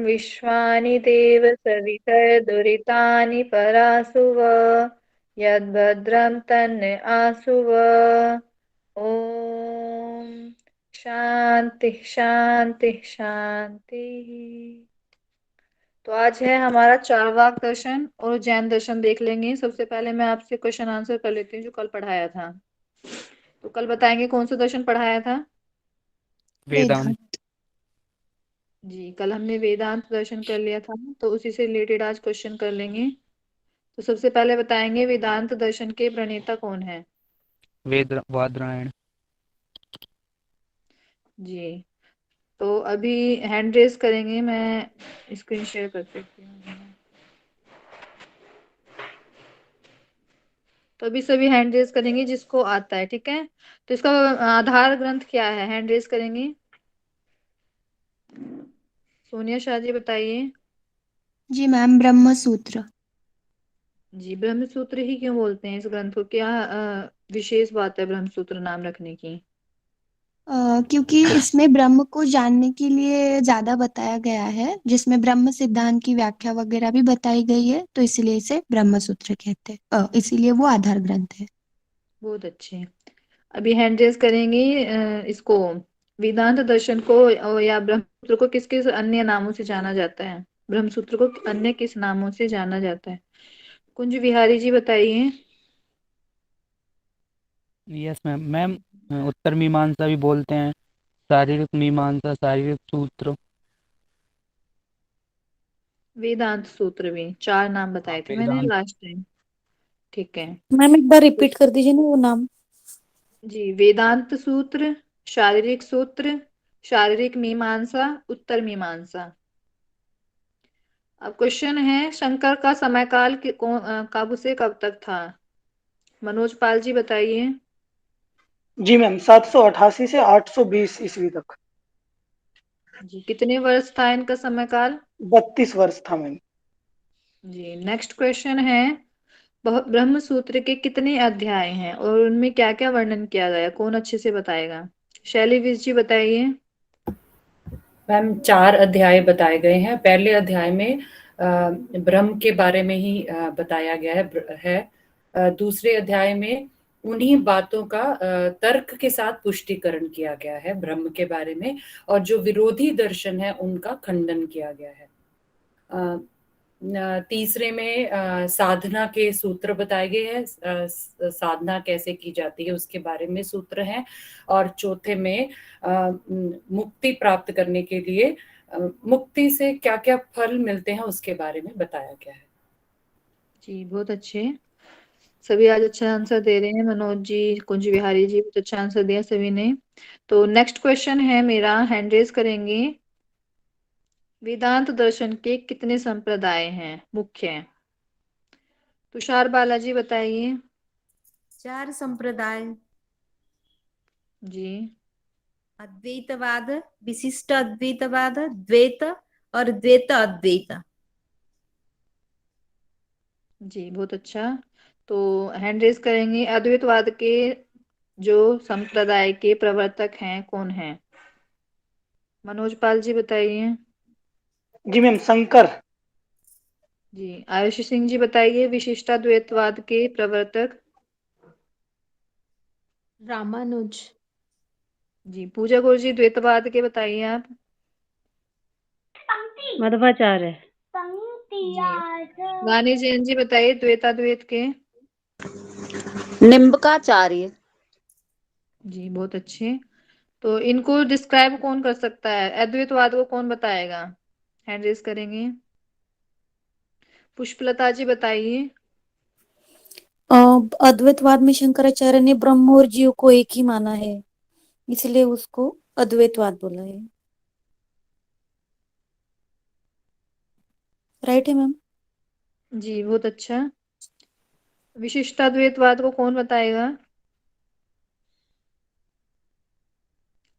विश्वानि देव सवितर्दुरितानि परासुव यद्भद्रं तन्न आसुव। ओम शांति शांति शांति। तो आज है हमारा चार्वाक दर्शन और जैन दर्शन देख लेंगे। सबसे पहले मैं आपसे क्वेश्चन आंसर कर लेती हूँ जो कल पढ़ाया था। तो कल बताएंगे कौन सा दर्शन पढ़ाया था? वेदांत। जी, कल हमने वेदांत दर्शन कर लिया था, तो उसी से रिलेटेड आज क्वेश्चन कर लेंगे। तो सबसे पहले बताएंगे वेदांत दर्शन के प्रणेता कौन है? वादरायण। जी, तो अभी हैंड रेस करेंगे, मैं स्क्रीन शेयर कर सकती हूँ। तो अभी सभी हैंड रेस करेंगे जिसको आता है, ठीक है? तो इसका आधार ग्रंथ क्या है? हैंड रेस करेंगे। सोनिया शाह जी बताइए। जी मैम, ब्रह्म सूत्र। जी, ब्रह्म सूत्र ही क्यों बोलते हैं इस ग्रंथ को? क्या विशेष बात है ब्रह्म सूत्र नाम रखने की? क्योंकि इसमें ब्रह्म को जानने के लिए ज्यादा बताया गया है, जिसमें ब्रह्म सिद्धांत की व्याख्या वगैरह भी बताई गई है, तो इसलिए इसे ब्रह्म सूत्र कहते हैं। इसीलिए वो आधार ग्रंथ है। बहुत अच्छे। अभी हैंड रेस करेंगे इसको। वेदांत दर्शन को या ब्रह्मसूत्र को किस किस अन्य नामों से जाना जाता है? ब्रह्मसूत्र को अन्य किस नामों से जाना जाता है? कुंज विहारी जी बताइए। Yes ma'am. मैम, उत्तर मीमांसा भी बोलते हैं, शारीरिक मीमांसा, शारीरिक सूत्र। वेदांत सूत्र भी 4 नाम बताए थे मैंने वेदांत। Last time. ठीक है। मैम एक बार रिपीट कर दीजिए ना वो नाम। जी, वेदांत सूत्र, शारीरिक सूत्र, शारीरिक मीमांसा, उत्तर मीमांसा। अब क्वेश्चन है, शंकर का समय काल कब से कब तक था? मनोज पाल जी बताइए। जी मैम, 788 से 820 ईस्वी तक। जी, कितने वर्ष था इनका समय काल? 32 वर्ष था मैम। जी, नेक्स्ट क्वेश्चन है, ब्रह्म सूत्र के कितने अध्याय हैं और उनमें क्या क्या वर्णन किया गया? कौन अच्छे से बताएगा? शैली विज जी बताइए। मैम 4 अध्याय बताए गए हैं। पहले अध्याय में ब्रह्म के बारे में ही बताया गया है। दूसरे अध्याय में उन्हीं बातों का तर्क के साथ पुष्टिकरण किया गया है ब्रह्म के बारे में, और जो विरोधी दर्शन है उनका खंडन किया गया है। तीसरे में साधना के सूत्र बताए गए हैं, साधना कैसे की जाती है उसके बारे में सूत्र हैं। और चौथे में मुक्ति प्राप्त करने के लिए मुक्ति से क्या क्या फल मिलते हैं उसके बारे में बताया गया है। जी, बहुत अच्छे। सभी आज अच्छा आंसर दे रहे हैं। मनोज जी, कुंज विहारी जी, बहुत अच्छा आंसर दिया सभी ने। तो नेक्स्ट क्वेश्चन है मेरा, हैंड रेस करेंगे। वेदांत दर्शन के कितने संप्रदाय हैं मुख्य? तुषार बालाजी बताइए। 4 संप्रदाय। जी। अद्वैतवाद, विशिष्ट अद्वैतवाद, द्वैत और द्वैत अद्वैत। जी, बहुत अच्छा। तो हैंड रेस करेंगे, अद्वैतवाद के जो संप्रदाय के प्रवर्तक हैं कौन हैं? मनोज पाल जी बताइए। जी मैम, शंकर। जी, आयुषी सिंह जी बताइए, विशिष्टाद्वैतवाद के प्रवर्तक। रामानुज। जी, पूजा गुरु जी द्वैतवाद के बताइए आप। मध्वाचार्य। जी, वाणी जैन जी बताइए द्वैताद्वैत के। निम्बकाचार्य। जी, बहुत अच्छे। तो इनको डिस्क्राइब कौन कर सकता है? अद्वैतवाद को कौन बताएगा? हैंड रेस करेंगे। पुष्पलता जी बताइए। अद्वैतवाद में शंकराचार्य ने ब्रह्म और जीव को एक ही माना है, इसलिए उसको अद्वैतवाद बोला है। राइट है मैम? जी, बहुत अच्छा। विशिष्टाद्वैतवाद को कौन बताएगा?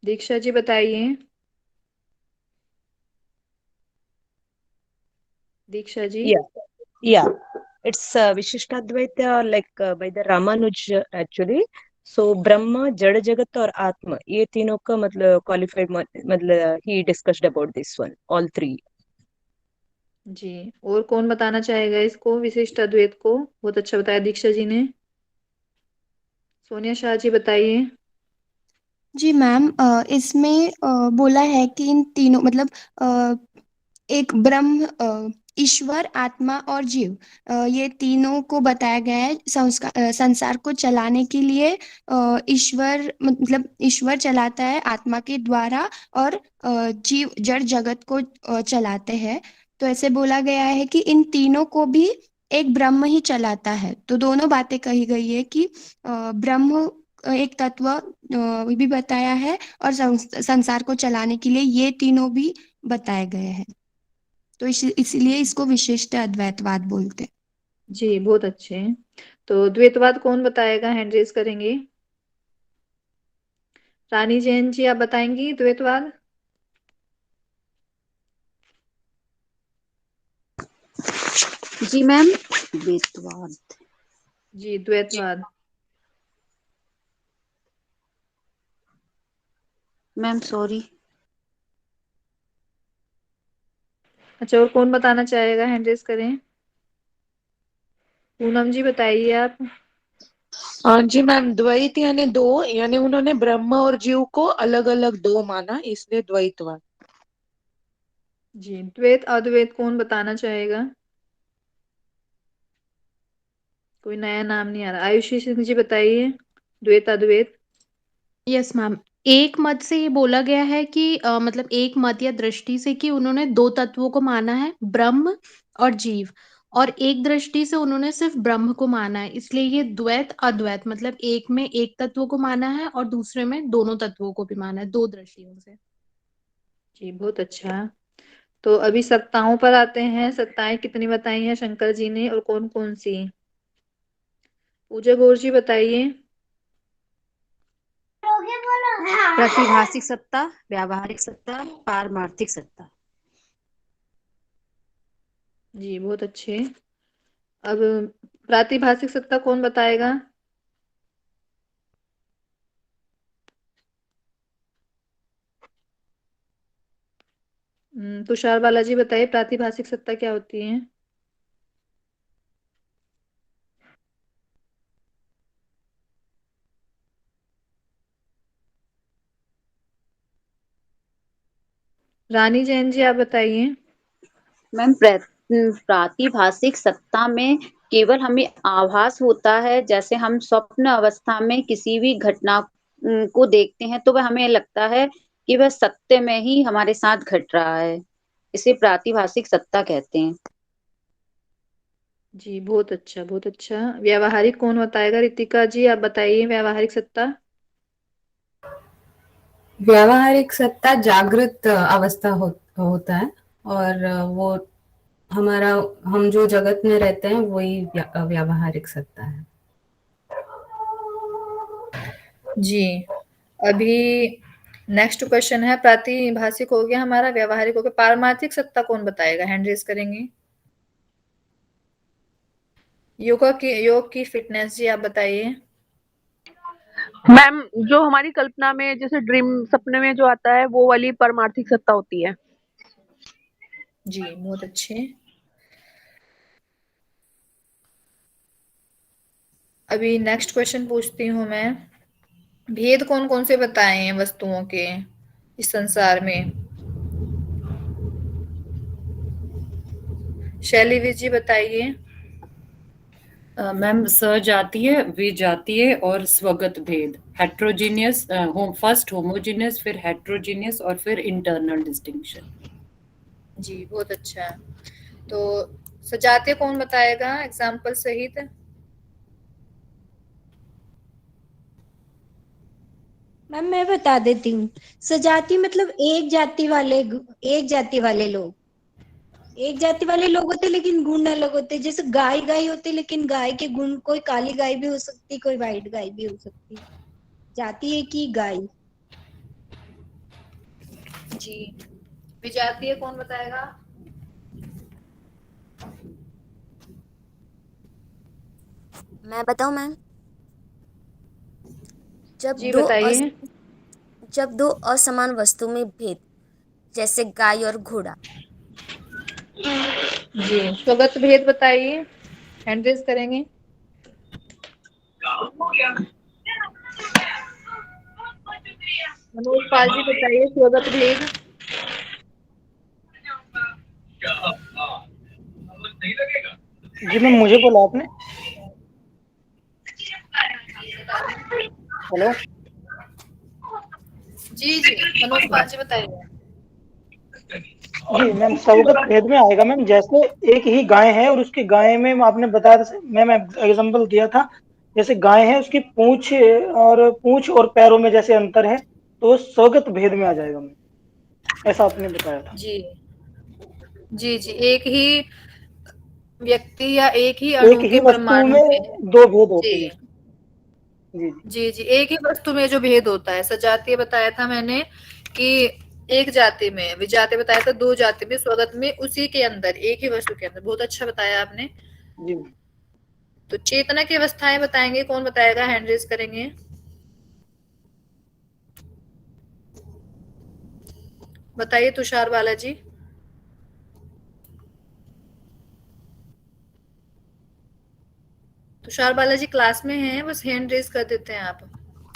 दीक्षा जी बताइए। Diksha ji. Yeah, yeah. It's Vishishtadvaita by the Ramanuj actually. So Brahma, Jada Jagat और आत्मा, ये तीनों का मतलब क्वालिफाइड, मतलब he discussed about this one, all three. जी, और कौन बताना चाहेगा इसको, विशिष्ट अद्वैत को? बहुत अच्छा बताया दीक्षा जी ने। सोनिया शाह जी बताइए। जी मैम, इसमें बोला है कि इन तीनों मतलब एक ब्रह्म, ईश्वर, आत्मा और जीव, ये तीनों को बताया गया है। संसार को चलाने के लिए ईश्वर, मतलब ईश्वर चलाता है आत्मा के द्वारा, और जीव जड़ जगत को चलाते हैं। तो ऐसे बोला गया है कि इन तीनों को भी एक ब्रह्म ही चलाता है। तो दोनों बातें कही गई है कि ब्रह्म एक तत्व भी बताया है, और संसार को चलाने के लिए ये तीनों भी बताए गए हैं। तो इसलिए इसको विशिष्ट अद्वैतवाद बोलते हैं। जी, बहुत अच्छे। तो द्वैतवाद कौन बताएगा, हैंड रेज करेंगे? रानी जैन जी, आप बताएंगी द्वैतवाद? जी मैम, द्वैतवाद। जी, द्वैतवाद। Ma'am sorry. अच्छा, और कौन बताना चाहेगा, हैंड रेज करें। पूनम जी बताइए आप। हाँ जी मैम, द्वैत यानी दो, यानी उन्होंने ब्रह्म और जीव को अलग अलग दो माना, इसलिए द्वैतवाद। जी, द्वैत अद्वैत कौन बताना चाहेगा? कोई नया नाम नहीं आ रहा। आयुषी सिंह जी बताइए, द्वैत अद्वैत। Yes ma'am. एक मत से ये बोला गया है कि मतलब एक मत या दृष्टि से कि उन्होंने दो तत्वों को माना है, ब्रह्म और जीव, और एक दृष्टि से उन्होंने सिर्फ ब्रह्म को माना है। इसलिए ये द्वैत अद्वैत, मतलब एक में एक तत्व को माना है और दूसरे में दोनों तत्वों को भी माना है, दो दृष्टियों से। जी, बहुत अच्छा। तो अभी सत्ताओं पर आते हैं। सत्ताएं कितनी बताई हैं शंकर जी ने, और कौन कौन सी? पूजा गौर जी बताइए। प्रातिभाषिक सत्ता, व्यावहारिक सत्ता, पारमार्थिक सत्ता। जी, बहुत अच्छे। अब प्रातिभाषिक सत्ता कौन बताएगा? तुषार बालाजी बताइए, प्रातिभाषिक सत्ता क्या होती है? रानी जैन जी, आप बताइए। मैम, प्रातिभाषिक सत्ता में केवल हमें आभास होता है, जैसे हम स्वप्न अवस्था में किसी भी घटना को देखते हैं तो वह हमें लगता है कि वह सत्य में ही हमारे साथ घट रहा है। इसे प्रातिभाषिक सत्ता कहते हैं। जी, बहुत अच्छा, बहुत अच्छा। व्यावहारिक कौन बताएगा? रितिका जी, आप बताइए व्यावहारिक सत्ता। व्यावहारिक सत्ता जागृत अवस्था होता है, और वो हमारा, हम जो जगत में रहते हैं वही व्यावहारिक सत्ता है। जी, अभी नेक्स्ट क्वेश्चन है। प्रातिभाषिक हो गया हमारा, व्यावहारिक हो गया, पारमार्थिक सत्ता कौन बताएगा, हैंड रेज करेंगे। योग की फिटनेस जी, आप बताइए। मैम, जो हमारी कल्पना में, जैसे ड्रीम, सपने में जो आता है वो वाली परमार्थिक सत्ता होती है। जी, बहुत अच्छे। अभी नेक्स्ट क्वेश्चन पूछती हूँ मैं। भेद कौन कौन से बताए हैं वस्तुओं के इस संसार में? शैली जी बताइए। मैम, सजातीय, विजातीय और स्वगत भेद, हेट्रोजीनियस, फर्स्ट होमोजीनियस, फिर हेट्रोजीनियस और फिर इंटरनल डिस्टिंक्शन। जी, बहुत अच्छा। तो सजातीय कौन बताएगा एग्जाम्पल सहित? मैम मैं बता देती हूँ। सजाति मतलब एक जाति वाले लोग, एक जाति वाले लोग होते लेकिन गुण अलग होते। जैसे गाय होते लेकिन गाय के गुण, कोई काली गाय भी हो सकती, कोई व्हाइट गाय भी हो सकती। जाति एक ही गाय। जी, विजातीय कौन बताएगा? मैं बताऊं मैम? जी, बताइए। जब दो असमान वस्तु में भेद, जैसे गाय और घोड़ा। जी, स्वगत भेद बताइए, हैंड रेज करेंगे। मनोज पाल जी बताइए स्वगत भेद। जी मैम, मुझे बोला आपने। हेलो। जी जी, मनोज पाल जी बताइए। जी मैम, स्वगत भेद में आएगा मैम, जैसे एक ही गाय है और उसकी गाय में आपने बताया था मैम, एग्जाम्पल दिया था, जैसे गाय है उसकी पूंछ और पैरों में जैसे अंतर है, तो वो स्वगत भेद में आ जाएगा मैम, ऐसा आपने बताया था। जी जी जी, एक ही व्यक्ति या एक ही एक अणु ही के वस्तु परमाणु में में। दो भेद होते जी हैं। जी जी। जी जी, एक ही वस्तु में जो भेद होता है, सजातीय बताया था मैंने कि एक जाति में, विजातीय बताया था दो जाति में, स्वगत में उसी के अंदर एक ही वस्तु के अंदर। बहुत अच्छा बताया आपने। जी। तो चेतना की अवस्थाएं बताएंगे, कौन बताएगा, हैंड रेज करेंगे। बताइए तुषार बालाजी। तुषार बालाजी क्लास में हैं, बस हैंड रेज कर देते हैं आप।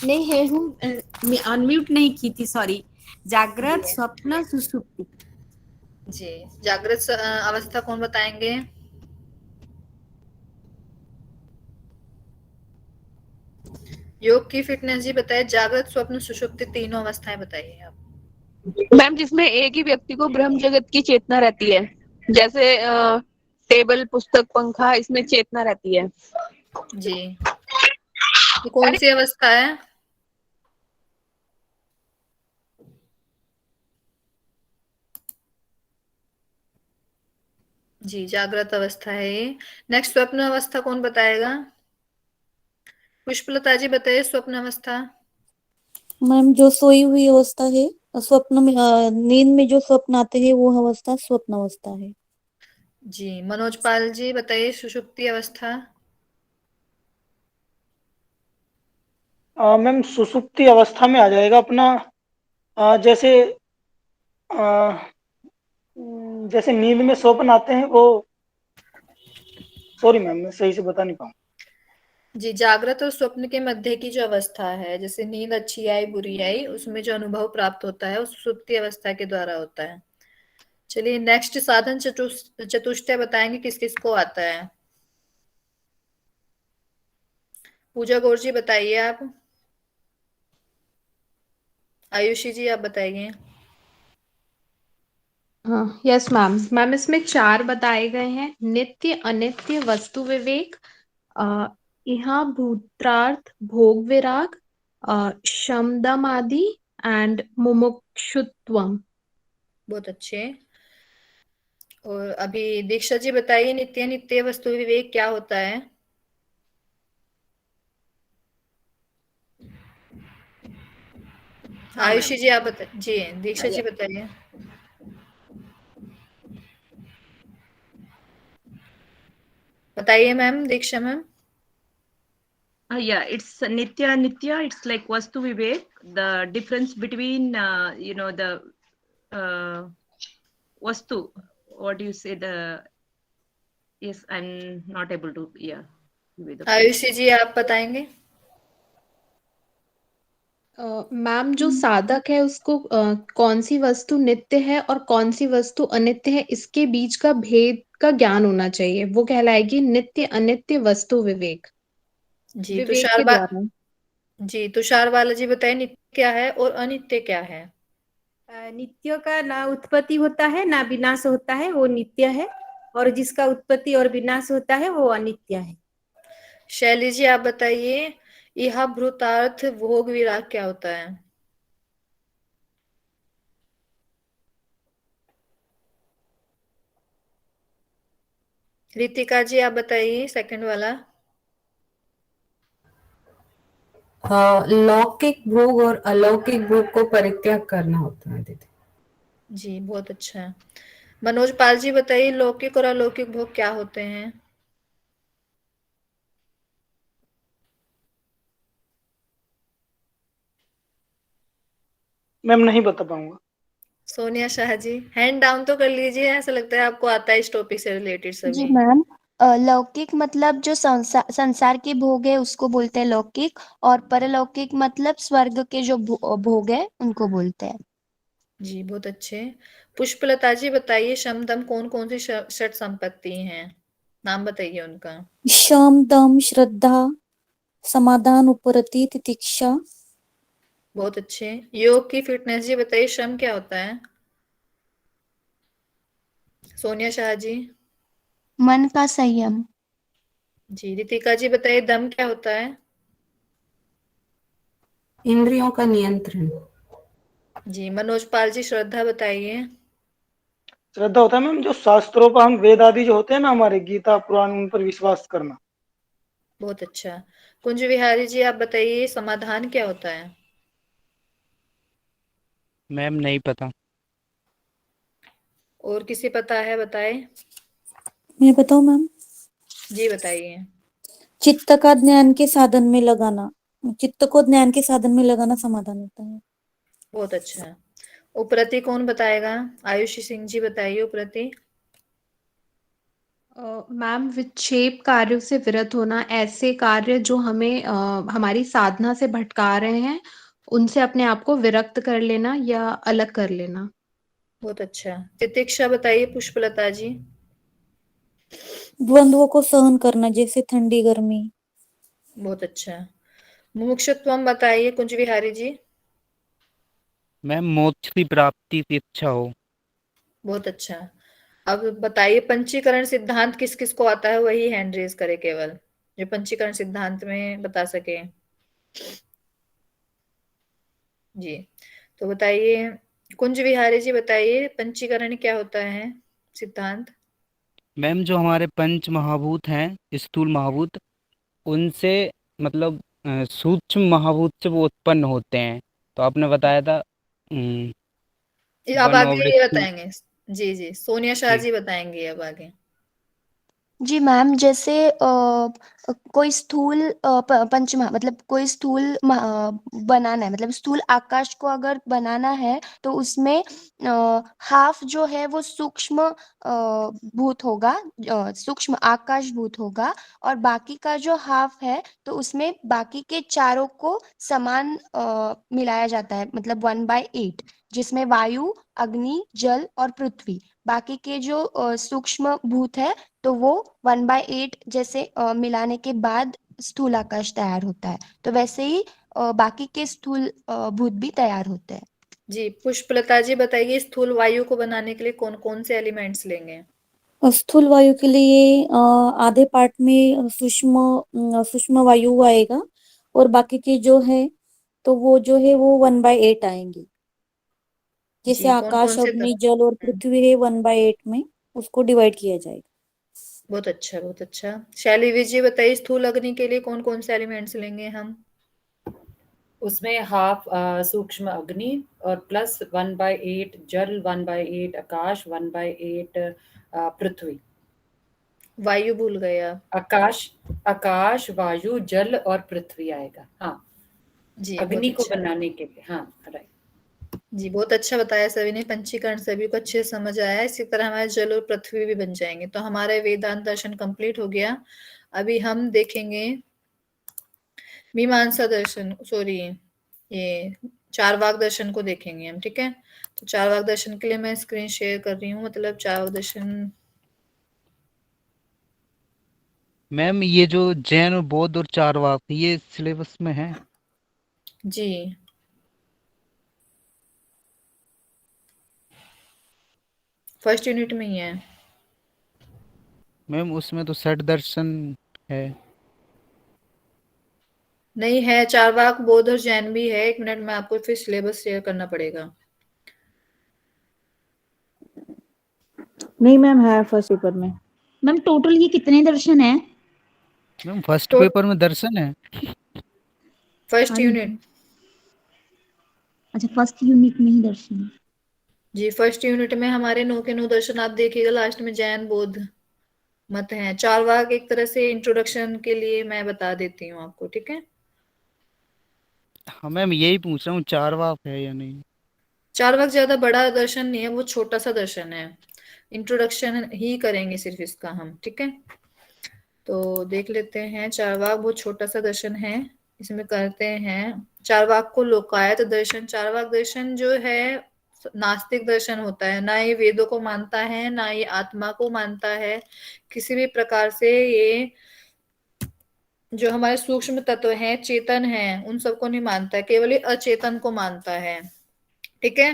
नहीं है हूँ, अनम्यूट नहीं की थी, सॉरी। जागृत, जी स्वप्न, सुषुप्ति। जी, जागृत अवस्था कौन बताएंगे। योग की फिटनेस जी बताइए, जागृत स्वप्न सुषुप्ति तीनों अवस्थाएं बताइए आप। मैम, जिसमें एक ही व्यक्ति को ब्रह्म जगत की चेतना रहती है, जैसे टेबल, पुस्तक, पंखा, इसमें चेतना रहती है। जी, ये कौन सी अवस्था है। जी, जागृत अवस्था है ये। नेक्स्ट स्वप्न अवस्था कौन बताएगा। पुष्पलता जी बताइए स्वप्न अवस्था। मैम जो सोई हुई अवस्था है, स्वप्न में नींद में जो स्वप्न आते हैं वो अवस्था स्वप्न अवस्था है। जी, मनोज पाल जी बताइए सुषुप्ति अवस्था। मैम, सुसुप्ति अवस्था में आ जाएगा अपना, जैसे जैसे नींद में स्वप्न आते हैं वो, सॉरी मैम, मैं सही से बता नहीं पाऊँ। जी, जागृत और स्वप्न के मध्य की जो अवस्था है, जैसे नींद अच्छी आई बुरी आई, उसमें जो अनुभव प्राप्त होता है वो सुषुप्ति अवस्था के द्वारा होता है। चलिए नेक्स्ट साधन चतुष्टय बताएंगे किस किस को आता है। पूजा गौर जी बताइए आप। आयुषी जी आप बताइए। हाँ, यस मैम। मैम इसमें 4 बताए गए हैं। नित्य अनित्य वस्तु विवेक, अ, इहा भूत्रार्थ भोग विराग, शमदम आदि एंड मुमुक्षुत्वम। बहुत अच्छे। और अभी दीक्षा जी बताइए नित्य नित्य वस्तु विवेक क्या होता है। हाँ मैम। आयुषी जी आप बताइए। जी दीक्षा जी बताइए। बताइए ma'am, Diksha ma'am. Yeah, it's nitya nitya. It's like vastu vivek. The difference between the vastu. What do you say? The yes, I'm not able to give the full. Ayushi ji आप बताएंगे। मैम जो साधक है उसको कौन सी वस्तु नित्य है और कौन सी वस्तु अनित्य है, इसके बीच का भेद का ज्ञान होना चाहिए। वो कहलाएगी नित्य अनित्य वस्तु विवेक। जी विवेक के द्वारा। तुषार बाला जी बताइए नित्य क्या है और अनित्य क्या है। नित्य का ना उत्पत्ति होता है ना विनाश होता है, वो नित्य है। और जिसका उत्पत्ति और विनाश होता है वो अनित्य है। शैली जी आप बताइए, यह भूतार्थ भोग विराग क्या होता है। रितिका जी आप बताइए सेकंड वाला। लौकिक भोग और अलौकिक भोग को परित्याग करना होता है दीदी। जी बहुत अच्छा है। मनोज पाल जी बताइए लौकिक और अलौकिक भोग क्या होते हैं। मैम नहीं बता पाऊंगा। सोनिया शाह जी, हैंड डाउन तो कर लीजिए, ऐसा लगता है आपको आता है इस टॉपिक से रिलेटेड जी सभी। मैम, लौकिक मतलब जो संसार के भोग है उसको बोलते हैं लौकिक, और परलौकिक मतलब स्वर्ग के जो भोग है उनको बोलते हैं। जी बहुत अच्छे। पुष्पलता जी बताइए, शम दम कौन कौन सी षट संपत्ति हैं, नाम बताइए उनका। शम दम श्रद्धा समाधान उपरति तितिक्षा। बहुत अच्छे। योग की फिटनेस जी बताइए, श्रम क्या होता है। सोनिया शाह जी। मन का संयम। जी रितिका जी बताइए, दम क्या होता है। इंद्रियों का नियंत्रण। जी मनोज पाल जी, श्रद्धा बताइए। श्रद्धा होता है मैम जो शास्त्रों पर, हम वेद आदि जो होते हैं ना हमारे, गीता पुराण, उन पर विश्वास करना। बहुत अच्छा। कुंज विहारी जी आप बताइए, समाधान क्या होता है। मैम नहीं पता। और किसी पता है बताए। मैं बताऊं मैम? जी बताइए। चित्त का ज्ञान के साधन में लगाना, चित्त को ज्ञान के साधन में लगाना समाधान होता है। बहुत अच्छा। उपरति कौन बताएगा। आयुषी सिंह जी बताइए उपरति। मैम विक्षेप कार्यों से विरत होना, ऐसे कार्य जो हमें हमारी साधना से भटका रहे हैं उनसे अपने आप को विरक्त कर लेना या अलग कर लेना। बहुत अच्छा। तितिक्षा बताइए पुष्पलता जी। द्वंद्वों को सहन करना, जैसे ठंडी गर्मी। बहुत अच्छा। मुमुक्षुत्वम बताइए कुंज विहारी जी। मैम मोक्ष की प्राप्ति की इच्छा हो। बहुत अच्छा। अब बताइए पंचीकरण सिद्धांत किस किस को आता है, वही हैंड रेज करे केवल, जो पंचीकरण सिद्धांत में बता सके। जी तो बताइए, कुंज विहारी जी बताइए पंचीकरण क्या होता है सिद्धांत। मैम जो हमारे पंच महाभूत हैं, स्थूल महाभूत, उनसे मतलब सूक्ष्म महाभूत से वो उत्पन्न होते हैं। तो आपने बताया था अब वन आगे ओवर ये टू। बताएंगे। जी जी सोनिया शाह जी जी बताएंगे अब आगे। जी मैम, जैसे कोई स्थूल पंचमहा मतलब कोई स्थूल बनाना है, मतलब स्थूल आकाश को अगर बनाना है तो उसमें हाफ जो है वो सूक्ष्म भूत होगा, सूक्ष्म आकाश भूत होगा, और बाकी का जो हाफ है तो उसमें बाकी के चारों को समान मिलाया जाता है, मतलब 1/8, जिसमें वायु, अग्नि, जल और पृथ्वी, बाकी के जो सूक्ष्म भूत है तो वो 1/8 जैसे मिलाने के बाद स्थूल आकाश तैयार होता है। तो वैसे ही बाकी के स्थूल भूत भी तैयार होते हैं। जी पुष्पलता जी बताइए, स्थूल वायु को बनाने के लिए कौन कौन से एलिमेंट्स लेंगे। स्थूल वायु के लिए आधे पार्ट में सूक्ष्म वायु आएगा, और बाकी के जो है तो वो जो है वो 1/8 आएंगे। जैसे जी कौन कौन आकाश, से अग्नि, जल और पृथ्वी है 1/8 में, उसको डिवाइड किया जाएगा। बहुत अच्छा बहुत अच्छा। शैली जी बताइए, स्थूल अग्नि के लिए कौन कौन से एलिमेंट्स लेंगे हम। उसमें हाफ सूक्ष्म अग्नि और प्लस 1/8 जल, 1/8 आकाश, 1/8 पृथ्वी। वायु भूल गए आप। आकाश, आकाश, वायु, जल और पृथ्वी आएगा। हाँ जी बहुत अग्नि को अच्छा। बनाने के लिए। हाँ राइट। जी बहुत अच्छा बताया सभी ने, पंचीकरण सभी को अच्छे से समझ आया है। इसी तरह हमारे जल और पृथ्वी भी बन जाएंगे, तो हमारा वेदांत दर्शन कंप्लीट हो गया। अभी हम देखेंगे मीमांसा दर्शन, सॉरी ये चारवाक दर्शन को देखेंगे हम, ठीक है। तो चारवाक दर्शन के लिए मैं स्क्रीन शेयर कर रही हूँ, मतलब चारवाक दर्शन। मैम ये जो जैन और बौद्ध और चारवाक, ये सिलेबस में है। जी फर्स्ट यूनिट में ही है। मैम उसमें तो षट दर्शन है। नहीं है, चारवाक बौद्ध और जैन भी है। एक मिनट में आपको फिर सिलेबस शेयर करना पड़ेगा। नहीं मैम, है फर्स्ट पेपर में। मैम टोटल ये कितने दर्शन है। मैम फर्स्ट तो पेपर में दर्शन है। फर्स्ट हाँ जी, यूनिट। अच्छा फर्स्ट यूनिट में ही दर्शन है। जी फर्स्ट यूनिट में हमारे 9 के 9 दर्शन आप देखिएगा, लास्ट में जैन बौद्ध मत हैं। चारवाक एक तरह से इंट्रोडक्शन के लिए मैं बता देती हूँ आपको, ठीक है। हाँ मैम यही पूछ रहा हूँ, चारवाक है या नहीं। चार्वाक ज्यादा बड़ा दर्शन नहीं है, वो छोटा सा दर्शन है। इंट्रोडक्शन ही करेंगे सिर्फ इसका हम, ठीक है। तो देख लेते हैं, चार्वाक बहुत छोटा सा दर्शन है। इसमें करते हैं चार्वाक को लोकायत दर्शन। चार्वाक दर्शन जो है नास्तिक दर्शन होता है, ना ये वेदों को मानता है, ना ये आत्मा को मानता है किसी भी प्रकार से। ये जो हमारे सूक्ष्म तत्व हैं, चेतन हैं, उन सबको नहीं मानता है, केवल ये अचेतन को मानता है, ठीक है।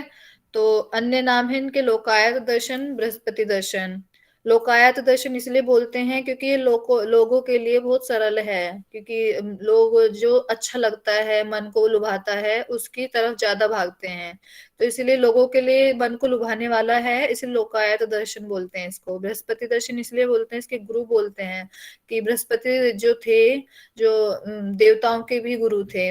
तो अन्य नाम है इनके लोकायत दर्शन, बृहस्पति दर्शन। लोकायत दर्शन इसलिए बोलते हैं क्योंकि ये लोगों के लिए बहुत सरल है, क्योंकि लोग जो अच्छा लगता है, मन को लुभाता है, उसकी तरफ ज्यादा भागते हैं। तो इसलिए लोगों के लिए मन को लुभाने वाला है, इसलिए लोकायत दर्शन बोलते हैं इसको। बृहस्पति दर्शन इसलिए बोलते हैं, इसके गुरु बोलते हैं कि बृहस्पति जो थे, जो देवताओं के भी गुरु थे।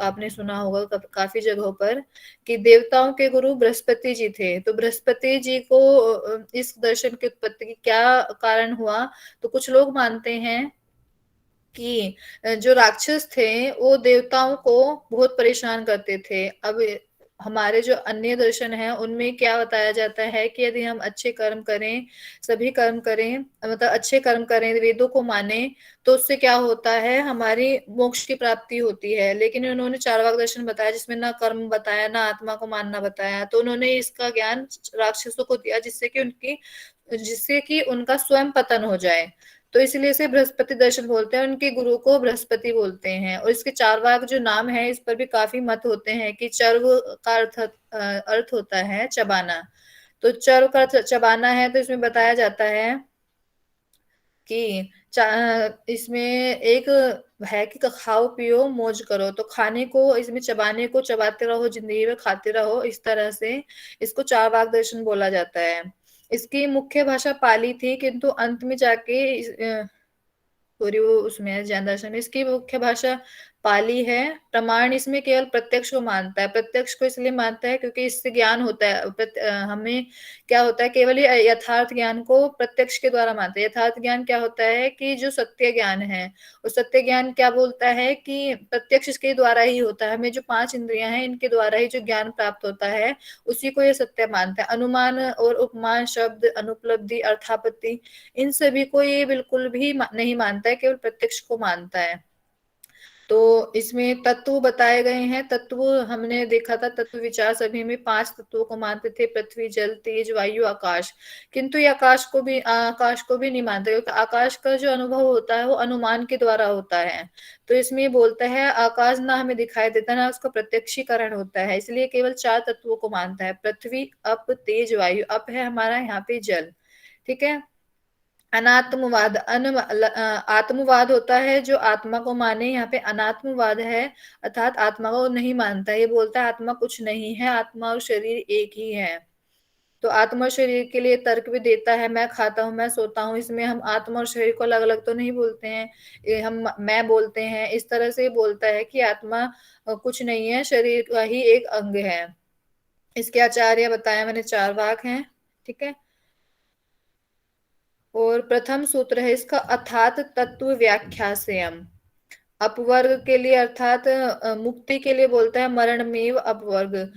आपने सुना होगा काफी जगहों पर कि देवताओं के गुरु बृहस्पति जी थे। तो बृहस्पति जी को इस दर्शन की उत्पत्ति की क्या कारण हुआ, तो कुछ लोग मानते हैं कि जो राक्षस थे वो देवताओं को बहुत परेशान करते थे। अब हमारे जो अन्य दर्शन है उनमें क्या बताया जाता है कि यदि हम अच्छे कर्म करें, सभी कर्म करें, मतलब अच्छे कर्म करें, वेदों को माने, तो उससे क्या होता है, हमारी मोक्ष की प्राप्ति होती है। लेकिन उन्होंने चार्वाक दर्शन बताया जिसमें ना कर्म बताया, ना आत्मा को मानना बताया। तो उन्होंने इसका ज्ञान राक्षसों को दिया जिससे कि उनका स्वयं पतन हो जाए। तो इसलिए इसे बृहस्पति दर्शन बोलते हैं, उनके गुरु को बृहस्पति बोलते हैं। और इसके चार्वाक जो नाम है, इस पर भी काफी मत होते हैं कि चर्व का अर्थ होता है चबाना। तो चर्व का अर्थ चबाना है, तो इसमें बताया जाता है कि इसमें एक है कि खाओ पियो मौज करो। तो खाने को, इसमें चबाने को, चबाते रहो, जिंदगी में खाते रहो, इस तरह से इसको चार्वाक दर्शन बोला जाता है। इसकी मुख्य भाषा पाली थी, किंतु अंत में जाके सॉरी वो उसमें है जैन दर्शन में, इसकी मुख्य भाषा पाली है। प्रमाण इसमें केवल प्रत्यक्ष को मानता है। प्रत्यक्ष को इसलिए मानता है क्योंकि इससे ज्ञान होता है। हमें क्या होता है, केवल यथार्थ ज्ञान को प्रत्यक्ष के द्वारा मानता है। यथार्थ ज्ञान क्या होता है कि जो सत्य ज्ञान है, और सत्य ज्ञान क्या बोलता है कि प्रत्यक्ष इसके द्वारा ही होता है। हमें जो 5 इंद्रियां हैं, इनके द्वारा ही जो ज्ञान प्राप्त होता है, उसी को ये सत्य मानता है। अनुमान और उपमान, शब्द, अनुपलब्धि, अर्थापत्ति, इन सभी को ये बिल्कुल भी नहीं मानता है, केवल प्रत्यक्ष को मानता है। तो इसमें तत्व बताए गए हैं। तत्व हमने देखा था, तत्व विचार सभी में 5 तत्वों को मानते थे, पृथ्वी, जल, तेज, वायु, आकाश। किंतु ये आकाश को भी नहीं मानते, क्योंकि आकाश का जो अनुभव होता है वो अनुमान के द्वारा होता है। तो इसमें बोलता है आकाश ना हमें दिखाई देता, ना उसका प्रत्यक्षीकरण होता है, इसलिए केवल 4 तत्वों को मानता है, पृथ्वी, अप, तेज, वायु। अप है हमारा यहाँ पे जल, ठीक है। अनात्मवाद, आत्मवाद होता है जो आत्मा को माने। यहाँ पे अनात्मवाद है, अर्थात आत्मा को नहीं मानता। ये बोलता है आत्मा कुछ नहीं है, आत्मा और शरीर एक ही है। तो आत्मा और शरीर के लिए तर्क भी देता है, मैं खाता हूँ, मैं सोता हूँ। इसमें हम आत्मा और शरीर को अलग अलग तो नहीं बोलते हैं, ये हम मैं बोलते हैं। इस तरह से बोलता है कि आत्मा कुछ नहीं है, शरीर का ही एक अंग है। इसके आचार्य बताया मैंने चार्वाक हैं, ठीक है। और प्रथम सूत्र है इसका, अर्थात तत्व व्याख्या से हम अपवर्ग के लिए, अर्थात मुक्ति के लिए बोलता है मरणमेव अपवर्ग।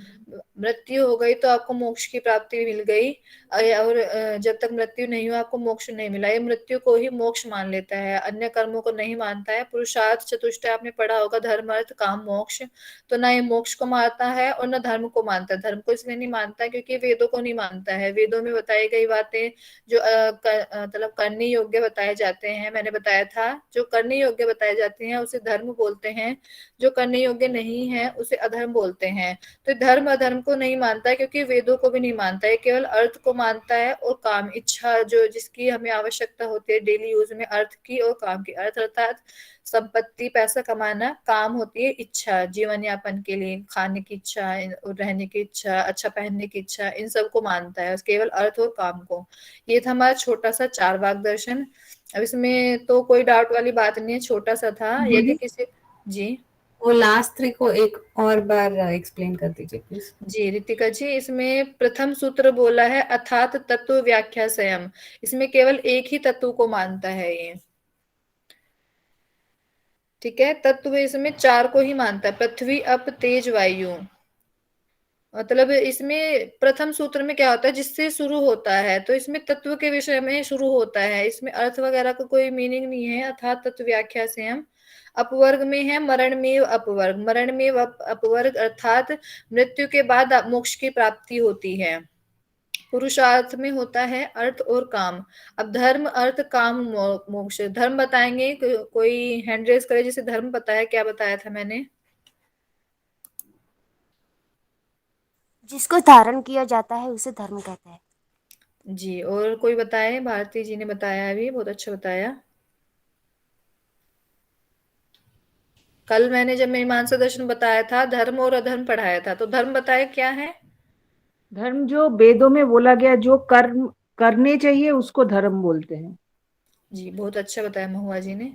मृत्यु हो गई तो आपको मोक्ष की प्राप्ति मिल गई, और जब तक मृत्यु नहीं हुआ आपको मोक्ष नहीं मिला। ये मृत्यु को ही मोक्ष मान लेता है, अन्य कर्मों को नहीं मानता है। पुरुषार्थ चतुष्टय आपने पढ़ा होगा, धर्म, अर्थ, काम, मोक्ष। तो ना ये मोक्ष को मानता है और ना धर्म को मानता है। धर्म को इसलिए नहीं मानता है क्योंकि वेदों को नहीं मानता है। वेदों में बताई गई बातें जो मतलब करने योग्य बताए जाते हैं, मैंने बताया था, जो करने योग्य बताए जाते हैं उसे धर्म बोलते हैं, जो करने योग्य नहीं है उसे अधर्म बोलते हैं। तो धर्म अधर्म को नहीं मानता है क्योंकि वेदों को भी नहीं मानता है, केवल अर्थ को मानता है और काम, इच्छा जो जिसकी हमें आवश्यकता होती है डेली यूज में, अर्थ की और काम की। अर्थ अर्थात संपत्ति, पैसा कमाना, काम होती है इच्छा, जीवन यापन के लिए, खाने की इच्छा, रहने की इच्छा, अच्छा पहनने की इच्छा, इन सब को मानता है, केवल अर्थ और काम को। ये था हमारा छोटा सा चार्वाक दर्शन। अब इसमें तो कोई डाउट वाली बात नहीं है, छोटा सा था। यदि किसी जी वो लास्ट 3 को एक और बार एक्सप्लेन कर दीजिए प्लीज। जी रितिका जी, इसमें प्रथम सूत्र बोला है अर्थात तत्व व्याख्या स्वयं, इसमें केवल एक ही तत्व को मानता है ये, ठीक है। तत्व इसमें 4 को ही मानता है, पृथ्वी, अप, तेज, वायु। मतलब इसमें प्रथम सूत्र में क्या होता है, जिससे शुरू होता है, तो इसमें तत्व के विषय में शुरू होता है, इसमें अर्थ वगैरह का कोई मीनिंग नहीं है। अर्थात तत्व व्याख्या से हम अपवर्ग में है, मरण में अपवर्ग, मरण में अपवर्ग अर्थात मृत्यु के बाद मोक्ष की प्राप्ति होती है। पुरुषार्थ में होता है अर्थ और काम। अब धर्म अर्थ काम मोक्ष, धर्म बताएंगे, कोई हैंड रेज करे जिसे धर्म पता है, क्या बताया था मैंने? जिसको धारण किया जाता है उसे धर्म कहते हैं। जी, और कोई बताए? भारती जी ने बताया अभी, बहुत अच्छा बताया। कल मैंने जब मीमांसा दर्शन बताया था, धर्म और अधर्म पढ़ाया था, तो धर्म बताए क्या है? धर्म जो वेदों में बोला गया, जो कर्म करने चाहिए उसको धर्म बोलते हैं। जी, बहुत अच्छा बताया महुआ जी ने।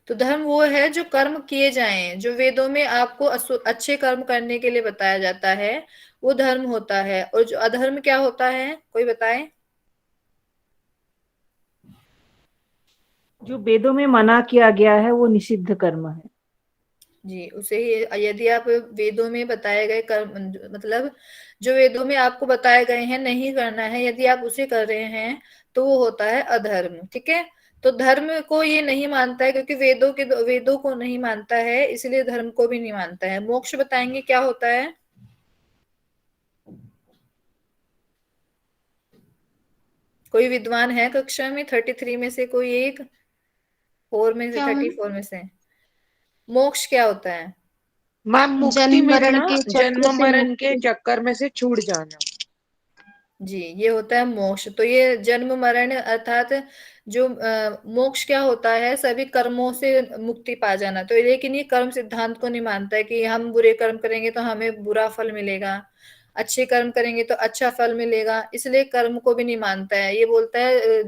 तो धर्म वो है जो कर्म किए जाएं, जो वेदों में आपको अच्छे कर्म करने के लिए बताया जाता है, वो धर्म होता है। और जो अधर्म क्या होता है, कोई बताए? जो वेदों में मना किया गया है वो निषिद्ध कर्म है। जी, उसे यदि आप वेदों में बताए गए कर्म, मतलब जो वेदों में आपको बताए गए हैं नहीं करना है, यदि आप उसे कर रहे हैं तो वो होता है अधर्म। ठीक है, तो धर्म को ये नहीं मानता है, क्योंकि वेदों को नहीं मानता है, इसलिए धर्म को भी नहीं मानता है। मोक्ष बताएंगे क्या होता है? कोई विद्वान है कक्षा में? 33 में से कोई एक, 4 में से, क्या मैम? 34 में से मोक्ष क्या होता है? मैम मुक्ति जन्म मरण मिलना, के चक्र जन्म से मरण के मुक्ति। चक्कर में से छूट जाना। जी, ये होता है मोक्ष। तो ये जन्म मरण अर्थात जो मोक्ष क्या होता है, सभी कर्मों से मुक्ति पा जाना। तो लेकिन ये कर्म सिद्धांत को नहीं मानता है कि हम बुरे कर्म करेंगे तो हमें बुरा फल मिलेगा, अच्छे कर्म करेंगे तो अच्छा फल मिलेगा, इसलिए कर्म को भी नहीं मानता है। ये बोलता है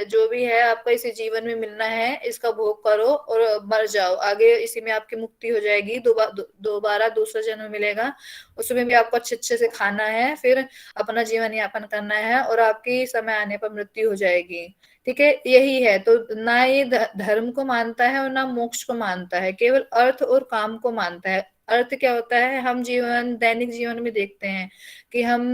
जो भी है आपका इसी जीवन में मिलना है, इसका भोग करो और मर जाओ, आगे इसी में आपकी मुक्ति हो जाएगी, दोबारा दूसरा जन्म मिलेगा, उसमें भी आपको अच्छे अच्छे से खाना है, फिर अपना जीवन यापन करना है, और आपकी समय आने पर मृत्यु हो जाएगी। ठीक है, यही है। तो ना ये धर्म को मानता है और ना मोक्ष को मानता है, केवल अर्थ और काम को मानता है। अर्थ क्या होता है, हम दैनिक जीवन में देखते हैं कि हम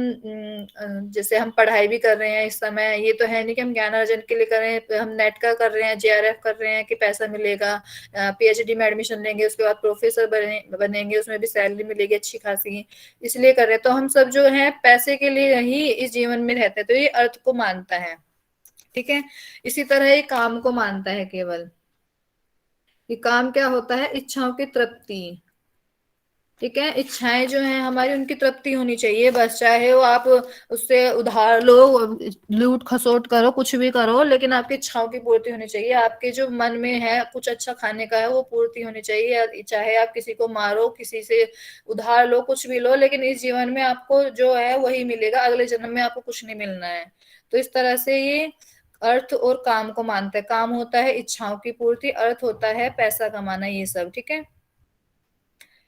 जैसे हम पढ़ाई भी कर रहे हैं इस समय, ये तो है नहीं कि हम ज्ञान अर्जन के लिए कर रहे हैं, हम नेट का कर रहे हैं, जेआरएफ कर रहे हैं कि पैसा मिलेगा, पीएचडी में एडमिशन लेंगे, उसके बाद प्रोफेसर बनेंगे, उसमें भी सैलरी मिलेगी अच्छी खासी, इसलिए कर रहे हैं। तो हम सब जो है पैसे के लिए ही इस जीवन में रहते हैं, तो ये अर्थ को मानता है। ठीक है, इसी तरह ये काम को मानता है केवल। ये काम क्या होता है, इच्छाओं की तृप्ति। ठीक है, इच्छाएं जो हैं हमारी, उनकी तृप्ति होनी चाहिए बस, चाहे वो आप उससे उधार लो, लूट खसोट करो, कुछ भी करो, लेकिन आपकी इच्छाओं की पूर्ति होनी चाहिए। आपके जो मन में है कुछ अच्छा खाने का है, वो पूर्ति होनी चाहिए, चाहे आप किसी को मारो, किसी से उधार लो, कुछ भी लो, लेकिन इस जीवन में आपको जो है वही मिलेगा, अगले जन्म में आपको कुछ नहीं मिलना है। तो इस तरह से ये अर्थ और काम को मानता है। काम होता है इच्छाओं की पूर्ति, अर्थ होता है पैसा कमाना, ये सब। ठीक है,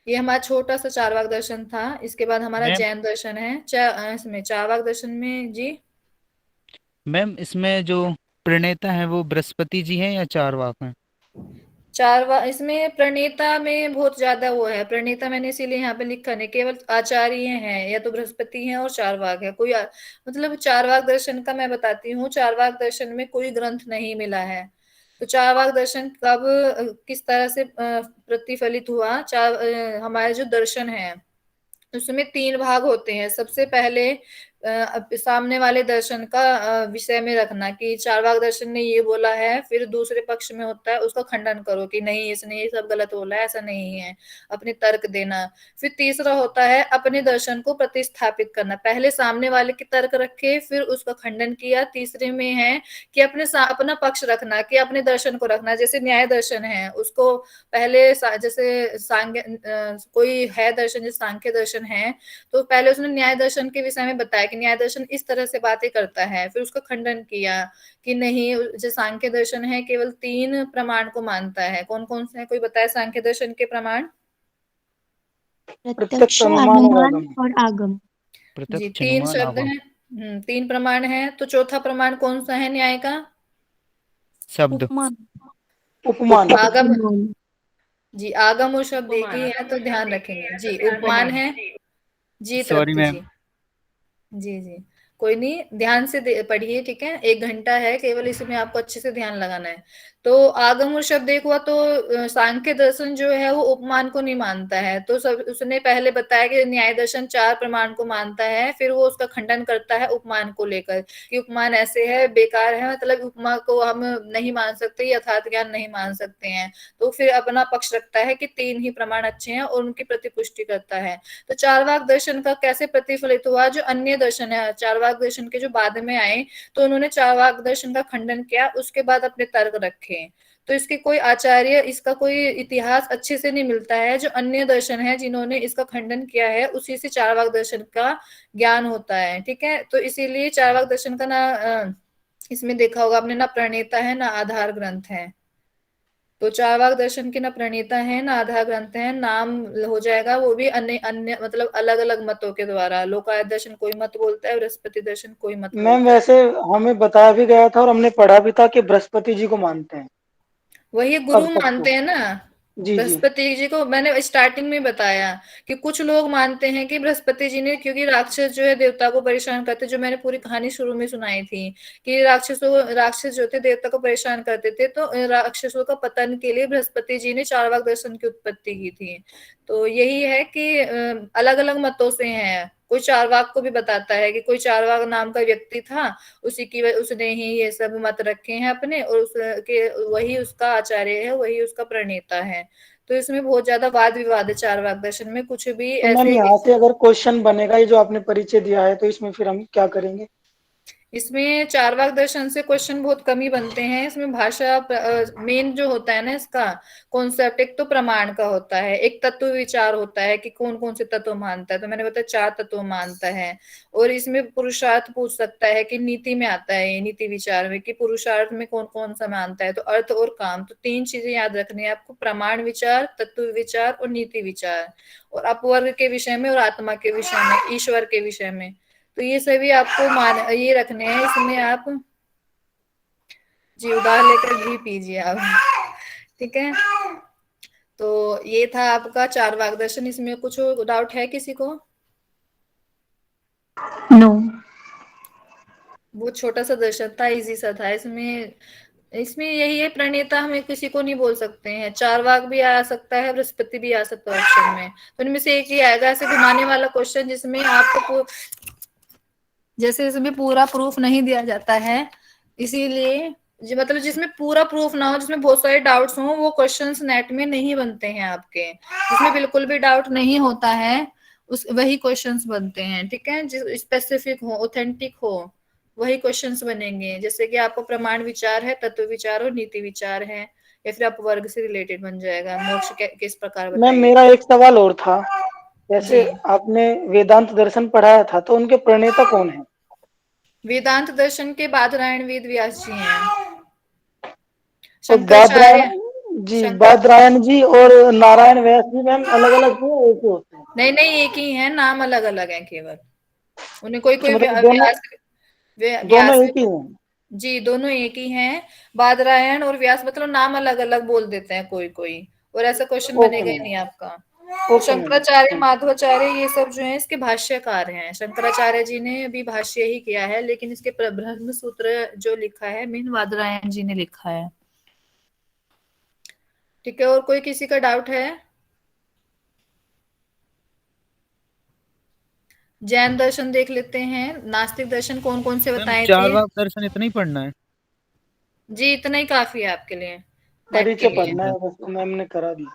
ये हमारा छोटा सा चारवाक दर्शन था। इसके बाद हमारा मैम जैन दर्शन है। इसमें चारवाक दर्शन में जी, मैम इसमें जो प्रणेता है वो बृहस्पति जी हैं या चारवाक हैं? चारवाक, इसमें प्रणेता में बहुत ज्यादा वो है, प्रणेता मैंने इसीलिए यहाँ पे लिखा नहीं, केवल आचार्य हैं, या तो बृहस्पति हैं और चारवाक है। कोई मतलब चारवाक दर्शन का मैं बताती हूँ, चारवाक दर्शन में कोई ग्रंथ नहीं मिला है। तो चारवाक दर्शन कब किस तरह से प्रतिफलित हुआ? हमारे जो दर्शन है उसमें 3 भाग होते हैं। सबसे पहले सामने वाले दर्शन का विषय में रखना कि चारवाक दर्शन ने ये बोला है, फिर दूसरे पक्ष में होता है उसका खंडन करो कि नहीं, इसने ये सब गलत बोला है, ऐसा नहीं है, अपने तर्क देना। फिर तीसरा होता है अपने दर्शन को प्रतिस्थापित करना, पहले सामने वाले के तर्क रखे, फिर उसका खंडन किया। तीसरे में है कि अपना पक्ष रखना, कि अपने दर्शन को रखना। जैसे न्याय दर्शन है, उसको पहले जैसे कोई है दर्शन, जैसे सांख्य दर्शन है, तो पहले उसने न्याय दर्शन के विषय में बताया कि न्याय दर्शन इस तरह से बातें करता है, फिर उसका खंडन किया कि नहीं, जो सांख्य दर्शन है केवल 3 प्रमाण को मानता है। कौन कौन से है, कोई बताए सांख्य दर्शन के प्रमाण? प्रत्यक्ष, अनुमान और अनुमान आगम। और आगम। जी, प्रत्यक्ष 3 अनुमान शब्द आगम हैं, 3 प्रमाण है। तो चौथा प्रमाण कौन सा है न्याय का? शब्द। उपमान। उपमान। आगम। उपमान। जी, आगम और शब्द एक ही उपमान। है, तो ध्यान रखेंगे। जी, उपमान है। जी सॉरी तृप्ति मैम। जी। जी जी, कोई नहीं, ध्यान से पढ़िए, ठीक है, 1 घंटा है केवल, इसमें आपको अच्छे से ध्यान लगाना है। तो आगम और शब्द एक हुआ, तो सांख्य दर्शन जो है वो उपमान को नहीं मानता है। तो सब उसने पहले बताया कि न्याय दर्शन 4 प्रमाण को मानता है, फिर वो उसका खंडन करता है उपमान को लेकर कि उपमान ऐसे है, बेकार है, मतलब उपमा को हम नहीं मान सकते, यथार्थ ज्ञान नहीं मान सकते हैं। तो फिर अपना पक्ष रखता है कि 3 ही प्रमाण अच्छे हैं और उनकी प्रतिपुष्टि करता है। तो चारवाक दर्शन का कैसे प्रतिफलित हुआ, जो अन्य दर्शन है चारवाक दर्शन के जो बाद में आए, तो उन्होंने चारवाक दर्शन का खंडन किया, उसके बाद अपने तर्क रखे। तो इसके कोई आचार्य, इसका कोई इतिहास अच्छे से नहीं मिलता है। जो अन्य दर्शन है जिन्होंने इसका खंडन किया है, उसी से चारवाक दर्शन का ज्ञान होता है, ठीक है। तो इसीलिए चारवाक दर्शन का ना इसमें देखा होगा आपने, ना प्रणेता है ना आधार ग्रंथ है। तो चारवाक दर्शन के ना प्रणेता है ना आधार ग्रंथ है, नाम हो जाएगा वो भी अन्य अन्य मतलब अलग अलग मतों के द्वारा। लोकायत दर्शन कोई मत बोलता है, बृहस्पति दर्शन कोई मत मैम बोलता है। वैसे हमें बताया भी गया था और हमने पढ़ा भी था कि बृहस्पति जी को मानते हैं वही गुरु अब तक मानते तो। हैं ना, जी जी। बृहस्पति जी को। मैंने स्टार्टिंग में बताया कि कुछ लोग मानते हैं कि बृहस्पति जी ने, क्योंकि राक्षस जो है देवता को परेशान करते, जो मैंने पूरी कहानी शुरू में सुनाई थी कि राक्षस जो थे देवता को परेशान करते थे, तो राक्षसों का पतन के लिए बृहस्पति जी ने चारवाक दर्शन की उत्पत्ति की थी। तो यही है कि अलग अलग मतों से हैं। कोई चारवाक को भी बताता है कि कोई चारवाक नाम का व्यक्ति था, उसने ही ये सब मत रखे हैं अपने, और उसके वही उसका आचार्य है, वही उसका प्रणेता है। तो इसमें बहुत ज्यादा वाद विवाद है चारवाक दर्शन में, कुछ भी तो मैम ऐसे। यहाँ से अगर क्वेश्चन बनेगा, ये जो आपने परिचय दिया है, तो इसमें फिर हम क्या करेंगे? इसमें चारवाक दर्शन से क्वेश्चन बहुत कम ही बनते हैं। इसमें भाषा मेन जो होता है ना, इसका कॉन्सेप्ट एक तो प्रमाण का होता है, एक तत्व विचार होता है कि कौन कौन से तत्व मानता है। तो मैंने बताया 4 तत्व मानता है। और इसमें पुरुषार्थ पूछ सकता है कि नीति में आता है, ये नीति विचार में कि पुरुषार्थ में कौन कौन सा मानता है। तो अर्थ और काम, तो 3 चीजें याद रखनी है आपको, प्रमाण विचार, तत्व विचार और नीति विचार। और अपवर्ग के विषय में और आत्मा के विषय में, ईश्वर के विषय में। तो ये सभी आपको ये रखने हैं। इसमें आप जी उधार लेकर घी पीजिए आप, ठीक है। तो ये था आपका चारवाक दर्शन। इसमें कुछ डाउट है किसी को? नो। वो छोटा सा दर्शन था, इजी सा था। इसमें इसमें यही है, प्रणेता हमें किसी को नहीं बोल सकते हैं। चारवाक भी आ सकता है, बृहस्पति भी आ सकता है ऑप्शन में, तो इनमें से एक ही आएगा। ऐसे घुमाने वाला क्वेश्चन जिसमें आपको जैसे इसमें पूरा प्रूफ नहीं दिया जाता है, इसीलिए मतलब जिसमें पूरा प्रूफ ना हो, जिसमें बहुत सारे डाउट्स हों, वो क्वेश्चंस नेट में नहीं बनते हैं आपके। जिसमें बिल्कुल भी डाउट नहीं होता है, उस वही क्वेश्चंस बनते हैं, ठीक है। जिस स्पेसिफिक हो, ऑथेंटिक हो, वही क्वेश्चंस बनेंगे। जैसे कि आपको प्रमाण विचार है, तत्व विचार और नीति विचार है, या फिर आप वर्ग से रिलेटेड बन जाएगा, मोक्ष किस प्रकार मैम बताइए। मेरा एक सवाल और था, जैसे जी, आपने वेदांत दर्शन पढ़ाया था, तो उनके प्रणेता कौन है? वेदांत दर्शन के बादरायण वेद व्यास जी हैं। और शंकराचार्य शंकर बादरायण जी और नारायण व्यास जी मैम अलग अलग हैं, एक ही होते हैं? नहीं नहीं, एक ही है, नाम अलग अलग है केवल। उन्हें कोई अच्छा, कोई मतलब दोनों दोनों व्यास एक ही हैं? जी दोनों एक ही हैं। बादरायण और व्यास मतलब नाम अलग अलग बोल देते हैं कोई कोई, और ऐसा क्वेश्चन ओके बनेगा ही मैम। नहीं आपका। ओके मैम, शंकराचार्य, थैंक माधवाचार्य, ये सब जो है इसके भाष्यकार हैं। शंकराचार्य जी ने अभी भाष्य ही किया है, लेकिन इसके ब्रह्म सूत्र जो लिखा है मेन बादरायण जी ने लिखा है, ठीक है। और कोई किसी का डाउट है? जैन दर्शन देख लेते हैं। नास्तिक दर्शन कौन कौन से मैम बताए थे? चारवाक दर्शन इतना ही पढ़ना है? जी इतना ही काफी है आपके लिए, नेट के परिचय लिए। पढ़ना ठीक है। है बस, तो मैम ने करा दी।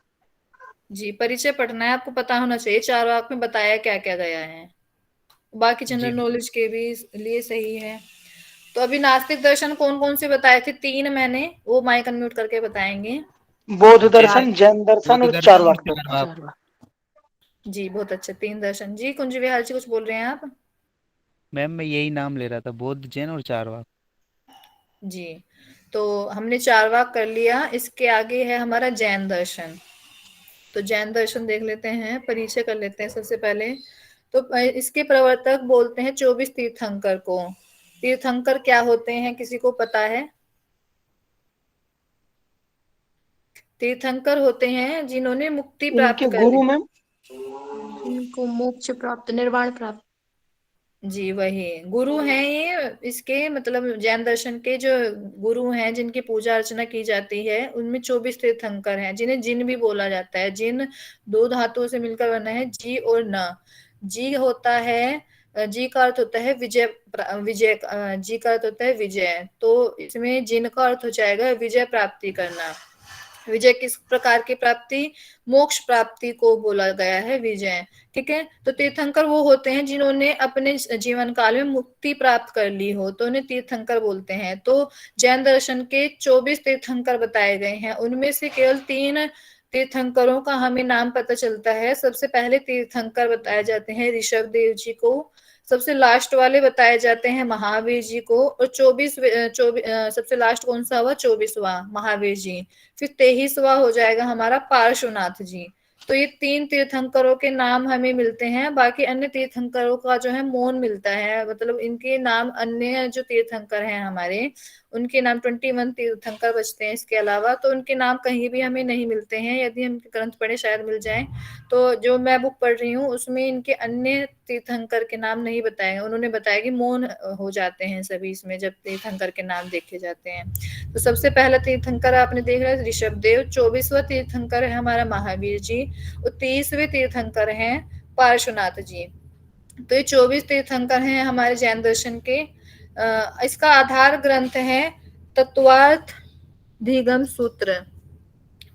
जी परिचय पढ़ना है, आपको पता होना चाहिए चार वाक में बताया क्या क्या गया है। बाकी जनरल जी नॉलेज के भी लिए सही है। तो अभी नास्तिक दर्शन कौन कौन से बताए थे? 3 मैंने, वो माइक अनम्यूट करके बताएंगे। बौद्ध जैन, दर्शन, जैन दर्शन बौद्ध और दर्शन और चारवाक दर्शन। चारवाक। जी बहुत अच्छे 3 दर्शन। जी कुंज विहार जी कुछ बोल रहे हैं आप? मैम मैं यही नाम ले रहा था, बौद्ध, जैन और चारवाक। जी तो हमने चार वाक कर लिया। इसके आगे है हमारा जैन दर्शन। तो जैन दर्शन देख लेते हैं, परिचय कर लेते हैं सबसे पहले। तो इसके प्रवर्तक बोलते हैं 24 तीर्थंकर को। तीर्थंकर क्या होते हैं, किसी को पता है? तीर्थंकर होते हैं जिन्होंने मुक्ति प्राप्त इनके कर ली। गुरु मैम? वो मोक्ष प्राप्त, निर्वाण प्राप्त। जी वही गुरु हैं ये इसके, मतलब जैन दर्शन के जो गुरु हैं जिनकी पूजा अर्चना की जाती है, उनमें 24 तीर्थंकर हैं, जिन्हें जिन भी बोला जाता है। जिन दो धातुओं से मिलकर बना है, जी और न। जी होता है, जी का अर्थ होता है विजय, विजय, जी का अर्थ होता है विजय, तो इसमें जिन का अर्थ हो जाएगा विजय प्राप्ति करना। विजय किस प्रकार की प्राप्ति? मोक्ष प्राप्ति को बोला गया है विजय। ठीक है, तो तीर्थंकर वो होते हैं जिन्होंने अपने जीवन काल में मुक्ति प्राप्त कर ली हो, तो उन्हें तीर्थंकर बोलते हैं। तो जैन दर्शन के 24 तीर्थंकर बताए गए हैं, उनमें से केवल 3 तीर्थंकरों का हमें नाम पता चलता है। सबसे पहले तीर्थंकर बताए जाते हैं ऋषभ देव जी को, सबसे लास्ट वाले बताए जाते हैं महावीर जी को, और 24 सबसे लास्ट कौन सा हुआ? 24वां महावीर जी। फिर 23वां हो जाएगा हमारा पार्श्वनाथ जी। तो ये 3 तीर्थंकरों के नाम हमें मिलते हैं। बाकी अन्य तीर्थंकरों का जो है मौन मिलता है, मतलब इनके नाम, अन्य जो तीर्थंकर हैं हमारे, उनके नाम 21 तीर्थंकर बचते हैं इसके अलावा, तो उनके नाम कहीं भी हमें नहीं मिलते हैं। यदि हम ग्रंथ पढ़े शायद मिल जाए। तो जो मैं बुक पढ़ रही हूँ उसमें इनके अन्य तीर्थंकर के नाम नहीं बताए हैं। उन्होंने बताया कि मौन हो जाते हैं सभी इसमें जब तीर्थंकर के नाम देखे जाते हैं। तो सबसे पहला तीर्थंकर आपने देख रहा है ऋषभ देव, 24वां तीर्थंकर है हमारा महावीर जी, और 30वें तीर्थंकर हैं पार्श्वनाथ जी। तो ये 24 तीर्थंकर हैं हमारे जैन दर्शन के। इसका आधार ग्रंथ है तत्वार्थ धिगम सूत्र।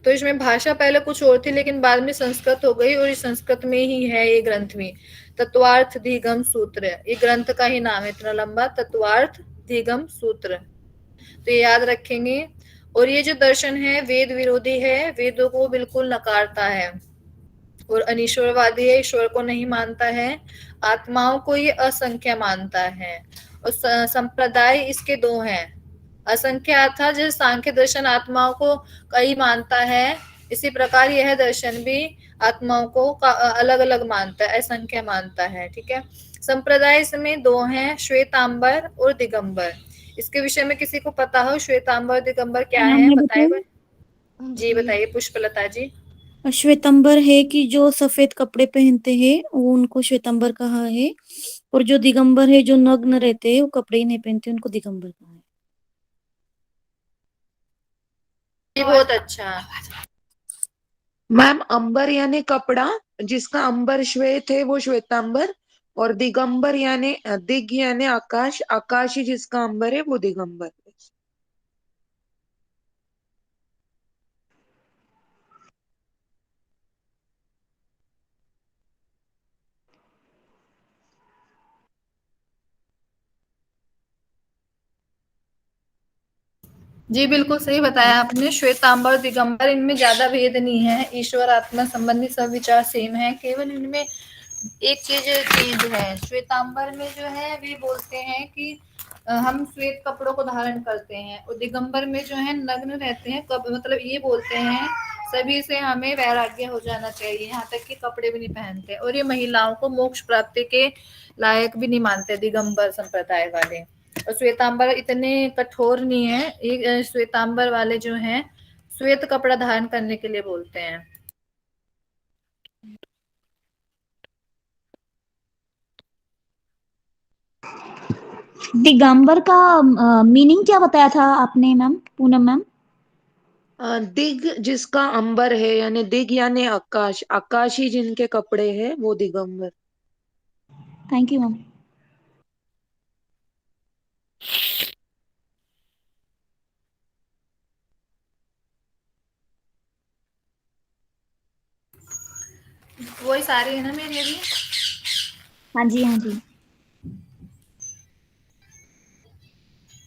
तो इसमें भाषा पहले कुछ और थी, लेकिन बाद में संस्कृत हो गई, और इस संस्कृत में ही है ये ग्रंथ भी। तत्वार्थ धिगम सूत्र, ये ग्रंथ का ही नाम है इतना लंबा, तत्वार्थ धिगम सूत्र। तो ये याद रखेंगे। और ये जो दर्शन है वेद विरोधी है, वेदों को बिल्कुल नकारता है, और अनीश्वरवादी है, ईश्वर को नहीं मानता है, आत्माओं को ये असंख्य मानता है। और संप्रदाय इसके 2 हैं। असंख्य अर्थात जैसे सांख्य दर्शन आत्माओं को कई मानता है, इसी प्रकार यह दर्शन भी आत्माओं को अलग अलग मानता है, असंख्य मानता है। ठीक है, संप्रदाय इसमें 2 हैं, श्वेतांबर और दिगंबर। इसके विषय में किसी को पता हो श्वेतांबर दिगंबर क्या है? बताइए जी, बताइए पुष्पलता जी। श्वेतंबर है कि जो सफेद कपड़े पहनते हैं वो उनको श्वेतंबर कहा है, और जो दिगंबर है जो नग्न रहते हैं, वो कपड़े ही नहीं पहनते, उनको दिगंबर कहा है। बहुत अच्छा मैम, अंबर यानी कपड़ा, जिसका अंबर श्वेत है वो श्वेतांबर, और दिगंबर यानी दिग यानी आकाश, आकाशी जिसका अंबर है वो दिगंबर। जी बिल्कुल सही बताया आपने। श्वेतांबर दिगंबर, इनमें ज्यादा भेद नहीं है, ईश्वर आत्मा संबंधी सब विचार सेम है, केवल इनमें एक चीज चेंज है। श्वेतांबर में जो है वे बोलते हैं कि हम श्वेत कपड़ों को धारण करते हैं, और दिगंबर में जो है नग्न रहते हैं। मतलब ये बोलते हैं सभी से हमें वैराग्य हो जाना चाहिए, यहाँ तक कि कपड़े भी नहीं पहनते, और ये महिलाओं को मोक्ष प्राप्ति के लायक भी नहीं मानते दिगंबर संप्रदाय वाले। और श्वेतांबर इतने कठोर नहीं है, ये श्वेतांबर वाले जो हैं श्वेत कपड़ा धारण करने के लिए बोलते हैं। दिगंबर का मीनिंग क्या बताया था आपने मैम, पूनम मैम? दिग जिसका अंबर है, यानी दिग यानी आकाश, आकाशी जिनके कपड़े हैं वो दिगंबर। Thank you ma'am. वही सारी है ना मेरी अभी? हाँ जी, हाँ जी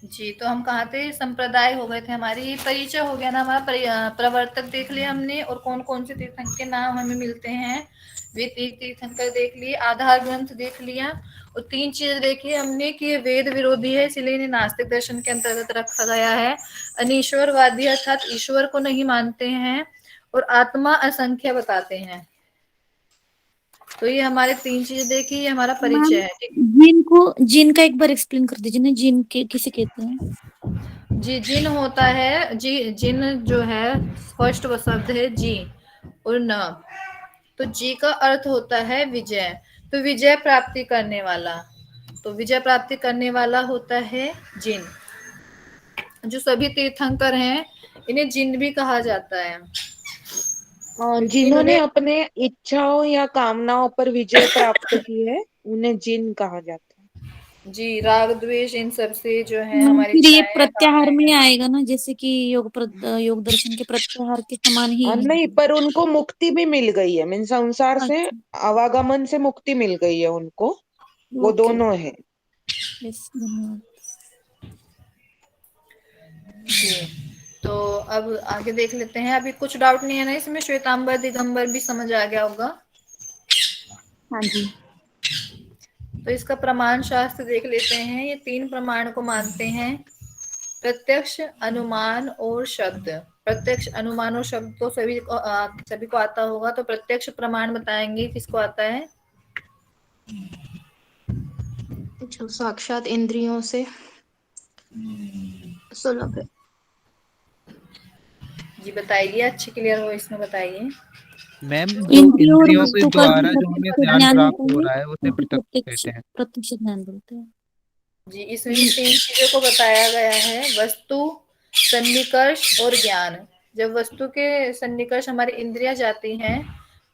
जी। तो हम कहाँ थे? संप्रदाय हो गए थे हमारी, परिचय हो गया ना हमारा, प्रवर्तक देख लिया हमने, और कौन कौन से तीर्थंकर के नाम हमें मिलते हैं वे तीर्थंकर देख लिए, आधार ग्रंथ देख लिया, और 3 चीज देखी हमने कि ये वेद विरोधी है, इसलिए इन्हें नास्तिक दर्शन के अंतर्गत रखा गया है। अनीश्वरवादी अर्थात ईश्वर को नहीं मानते हैं, और आत्मा असंख्य बताते हैं। तो ये हमारे 3 चीज देखी, ये हमारा परिचय है। ठीक, जिन को, जिन का एक बार एक्सप्लेन कर दीजिए ना, जिन के किसे कहते हैं? जी जिन होता है, जी जिन जो है फर्स्ट वो शब्द है जी और न, तो जी का अर्थ होता है विजय, तो विजय प्राप्ति करने वाला, तो विजय प्राप्ति करने वाला होता है जिन। जो सभी तीर्थंकर हैं इन्हें जिन भी कहा जाता है, क्योंकि जिन्होंने इन्होंने अपने इच्छाओं या कामनाओं पर विजय प्राप्त की है उन्हें जिन कहा जाता है। जी राग द्वेष इन सब से जो है हमारी फिर ये इच्छाएं हैं, प्रत्याहार कामनाएं में हैं। आएगा ना, जैसे कि योग दर्शन के प्रत्याहार के समान ही है। नहीं, पर उनको मुक्ति भी मिल गई है, मीन संसार से अच्छा, आवागमन से मुक्ति मिल गई है उनको, वो ओके, दोनों है। यस, धन्यवाद। जी तो अब आगे देख लेते हैं, अभी कुछ डाउट नहीं है ना इसमें? श्वेतांबर दिगंबर भी समझ आ गया होगा। हाँ जी। तो इसका प्रमाण शास्त्र देख लेते हैं। ये 3 प्रमाण को मानते हैं, प्रत्यक्ष, अनुमान और शब्द। प्रत्यक्ष, अनुमान और शब्द तो सभी को आता होगा, तो प्रत्यक्ष प्रमाण बताएंगे किसको आता है? जो साक्षात इंद्रियों से सुलभ है। जी बताइए, अच्छी क्लियर हो इसमें बताइए। मैम जो इंद्रियों और इंद्रियों के वस्तु का जो द्वारा जो हमें प्रत्यक्ष ज्ञान ज्ञान प्राप्त होता हो है रहा है उसे उसे प्रत्यक्ष प्रत्यक्ष कहते हैं। प्रत्यक्ष ज्ञान बोलते हैं। जी इसमें भी 3 चीजों को बताया गया है, वस्तु, सन्निकर्ष और ज्ञान। जब वस्तु के सन्निकर्ष हमारी इंद्रियां जाती हैं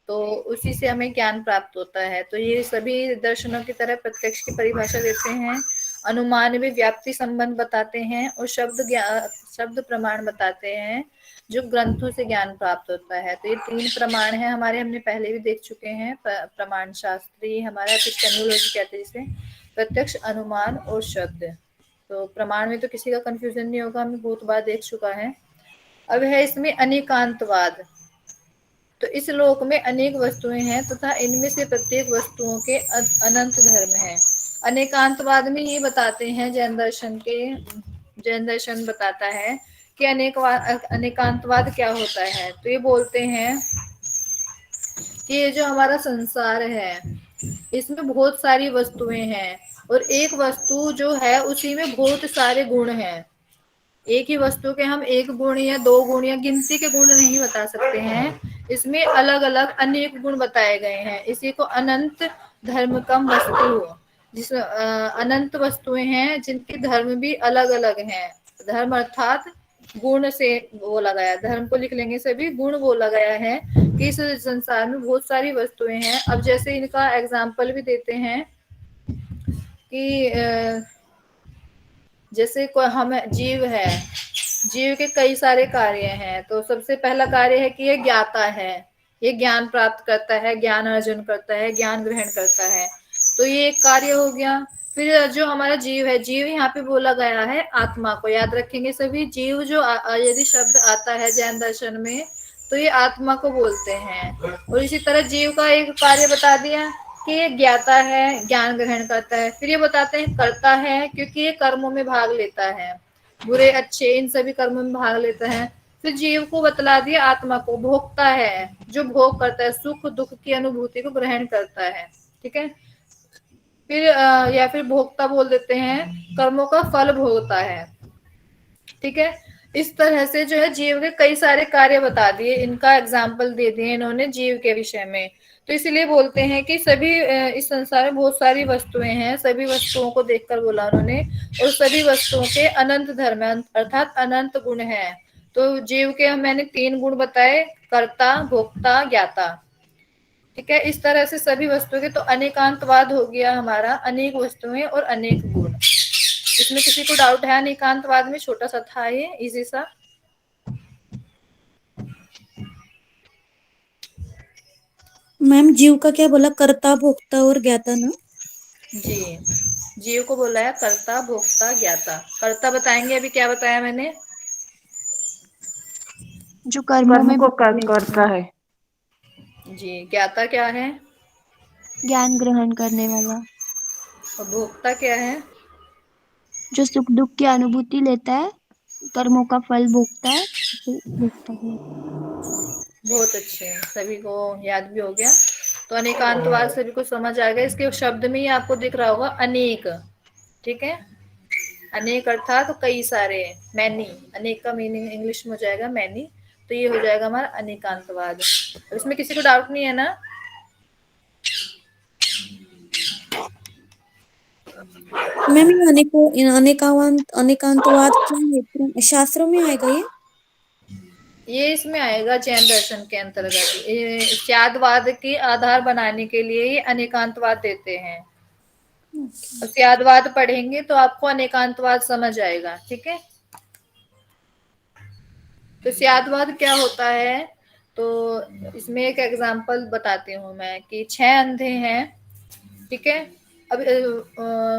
तो उसी से हमें ज्ञान प्राप्त होता है। तो ये सभी दर्शनों की तरह प्रत्यक्ष की परिभाषा देते हैं। अनुमान भी व्याप्ति संबंध बताते हैं, और शब्द प्रमाण बताते हैं जो ग्रंथों से ज्ञान प्राप्त होता है। तो ये 3 प्रमाण है हमारे, हमने पहले भी देख चुके हैं। प्रमाण शास्त्री हमारा एपिस्टेमोलॉजी कहते हैं जिसे, प्रत्यक्ष, अनुमान और शब्द। तो प्रमाण में तो किसी का कंफ्यूजन नहीं होगा, हमें बहुत बार देख चुका है। अब है इसमें अनेकांतवाद। तो इस लोक में अनेक वस्तुएं हैं तथा इनमें से प्रत्येक वस्तुओं के अनंत धर्म है। अनेकांतवाद में ये बताते हैं, जैन दर्शन बताता है कि अनेकांतवाद क्या होता है। तो ये बोलते हैं कि ये जो हमारा संसार है इसमें बहुत सारी वस्तुएं हैं, और एक वस्तु जो है उसी में बहुत सारे गुण हैं। एक ही वस्तु के हम 1 गुण या 2 गुण या गिनती के गुण नहीं बता सकते हैं, इसमें अलग अलग अनेक गुण बताए गए हैं। इसी को अनंत धर्म कम वस्तु, जिस अनंत वस्तुएं हैं जिनके धर्म भी अलग अलग हैं। धर्म अर्थात गुण से बोला गया, धर्म को लिख लेंगे सभी, गुण बोला गया है कि इस संसार में बहुत सारी वस्तुएं हैं। अब जैसे इनका एग्जाम्पल भी देते हैं कि जैसे कोई हम जीव है, जीव के कई सारे कार्य हैं। तो सबसे पहला कार्य है कि ये ज्ञाता है, ये ज्ञान प्राप्त करता है, ज्ञान अर्जन करता है, ज्ञान ग्रहण करता है। तो ये एक कार्य हो गया। फिर जो हमारा जीव है, जीव यहाँ पे बोला गया है आत्मा को, याद रखेंगे सभी। जीव जो यदि शब्द आता है जैन दर्शन में तो ये आत्मा को बोलते हैं। और इसी तरह जीव का एक कार्य बता दिया कि ये ज्ञाता है, ज्ञान ग्रहण करता है। फिर ये बताते हैं करता है, क्योंकि ये कर्मों में भाग लेता है, बुरे अच्छे इन सभी कर्मों में भाग लेता है। फिर जीव को बतला दिया आत्मा को, भोगता है, जो भोग करता है, सुख दुख की अनुभूति को ग्रहण करता है। ठीक है। फिर या फिर भोक्ता बोल देते हैं, कर्मों का फल भोगता है। ठीक है। इस तरह से जो है जीव के कई सारे कार्य बता दिए, इनका एग्जाम्पल दे दिए इन्होंने जीव के विषय में। तो इसलिए बोलते हैं कि सभी इस संसार में बहुत सारी वस्तुएं हैं, सभी वस्तुओं को देखकर बोला उन्होंने, और सभी वस्तुओं के अनंत धर्म अर्थात अनंत गुण हैं। तो जीव के मैंने 3 गुण बताए, कर्ता, भोक्ता, ज्ञाता। ठीक है। इस तरह से सभी वस्तुओं के तो अनेकांतवाद हो गया हमारा, अनेक वस्तुएं और अनेक गुण। इसमें किसी को डाउट है? अनेकांतवाद में छोटा सा था ये, इजी सा। मैम जीव का क्या बोला? कर्ता, भोक्ता और ज्ञाता ना? जी जीव को बोला है कर्ता, भोक्ता, ज्ञाता। कर्ता बताएंगे अभी क्या बताया मैंने? जो कर्मों कर्म में को भाग लेता करता है। है। जी ज्ञाता क्या है? ज्ञान ग्रहण करने वाला। और भोक्ता क्या है? जो सुख दुख की अनुभूति लेता है, कर्मों का फल भोगता है, उसे भोक्ता है। बहुत अच्छे, सभी को याद भी हो गया। तो अनेकांतवाद सभी को समझ आ गया। इसके शब्द में ही आपको दिख रहा होगा अनेक। ठीक है। अनेक अर्थात तो कई सारे, मैनी। अनेक का मीनिंग इंग्लिश में हो जाएगा मैनी। तो ये हो जाएगा हमारा अनेकांतवाद। इसमें किसी को डाउट नहीं है ना? मैम ये अनेकांतवाद क्या है, शास्त्रों में आएगा ये इसमें आएगा जैन दर्शन के अंतर्गत। ये स्यादवाद की आधार बनाने के लिए ये अनेकांतवाद देते हैं। और स्यादवाद पढ़ेंगे तो आपको अनेकांतवाद समझ आएगा, ठीक है। तो स्यादवाद क्या होता है, तो इसमें एक एग्जांपल बताती हूँ मैं कि 6 अंधे हैं, ठीक है। अब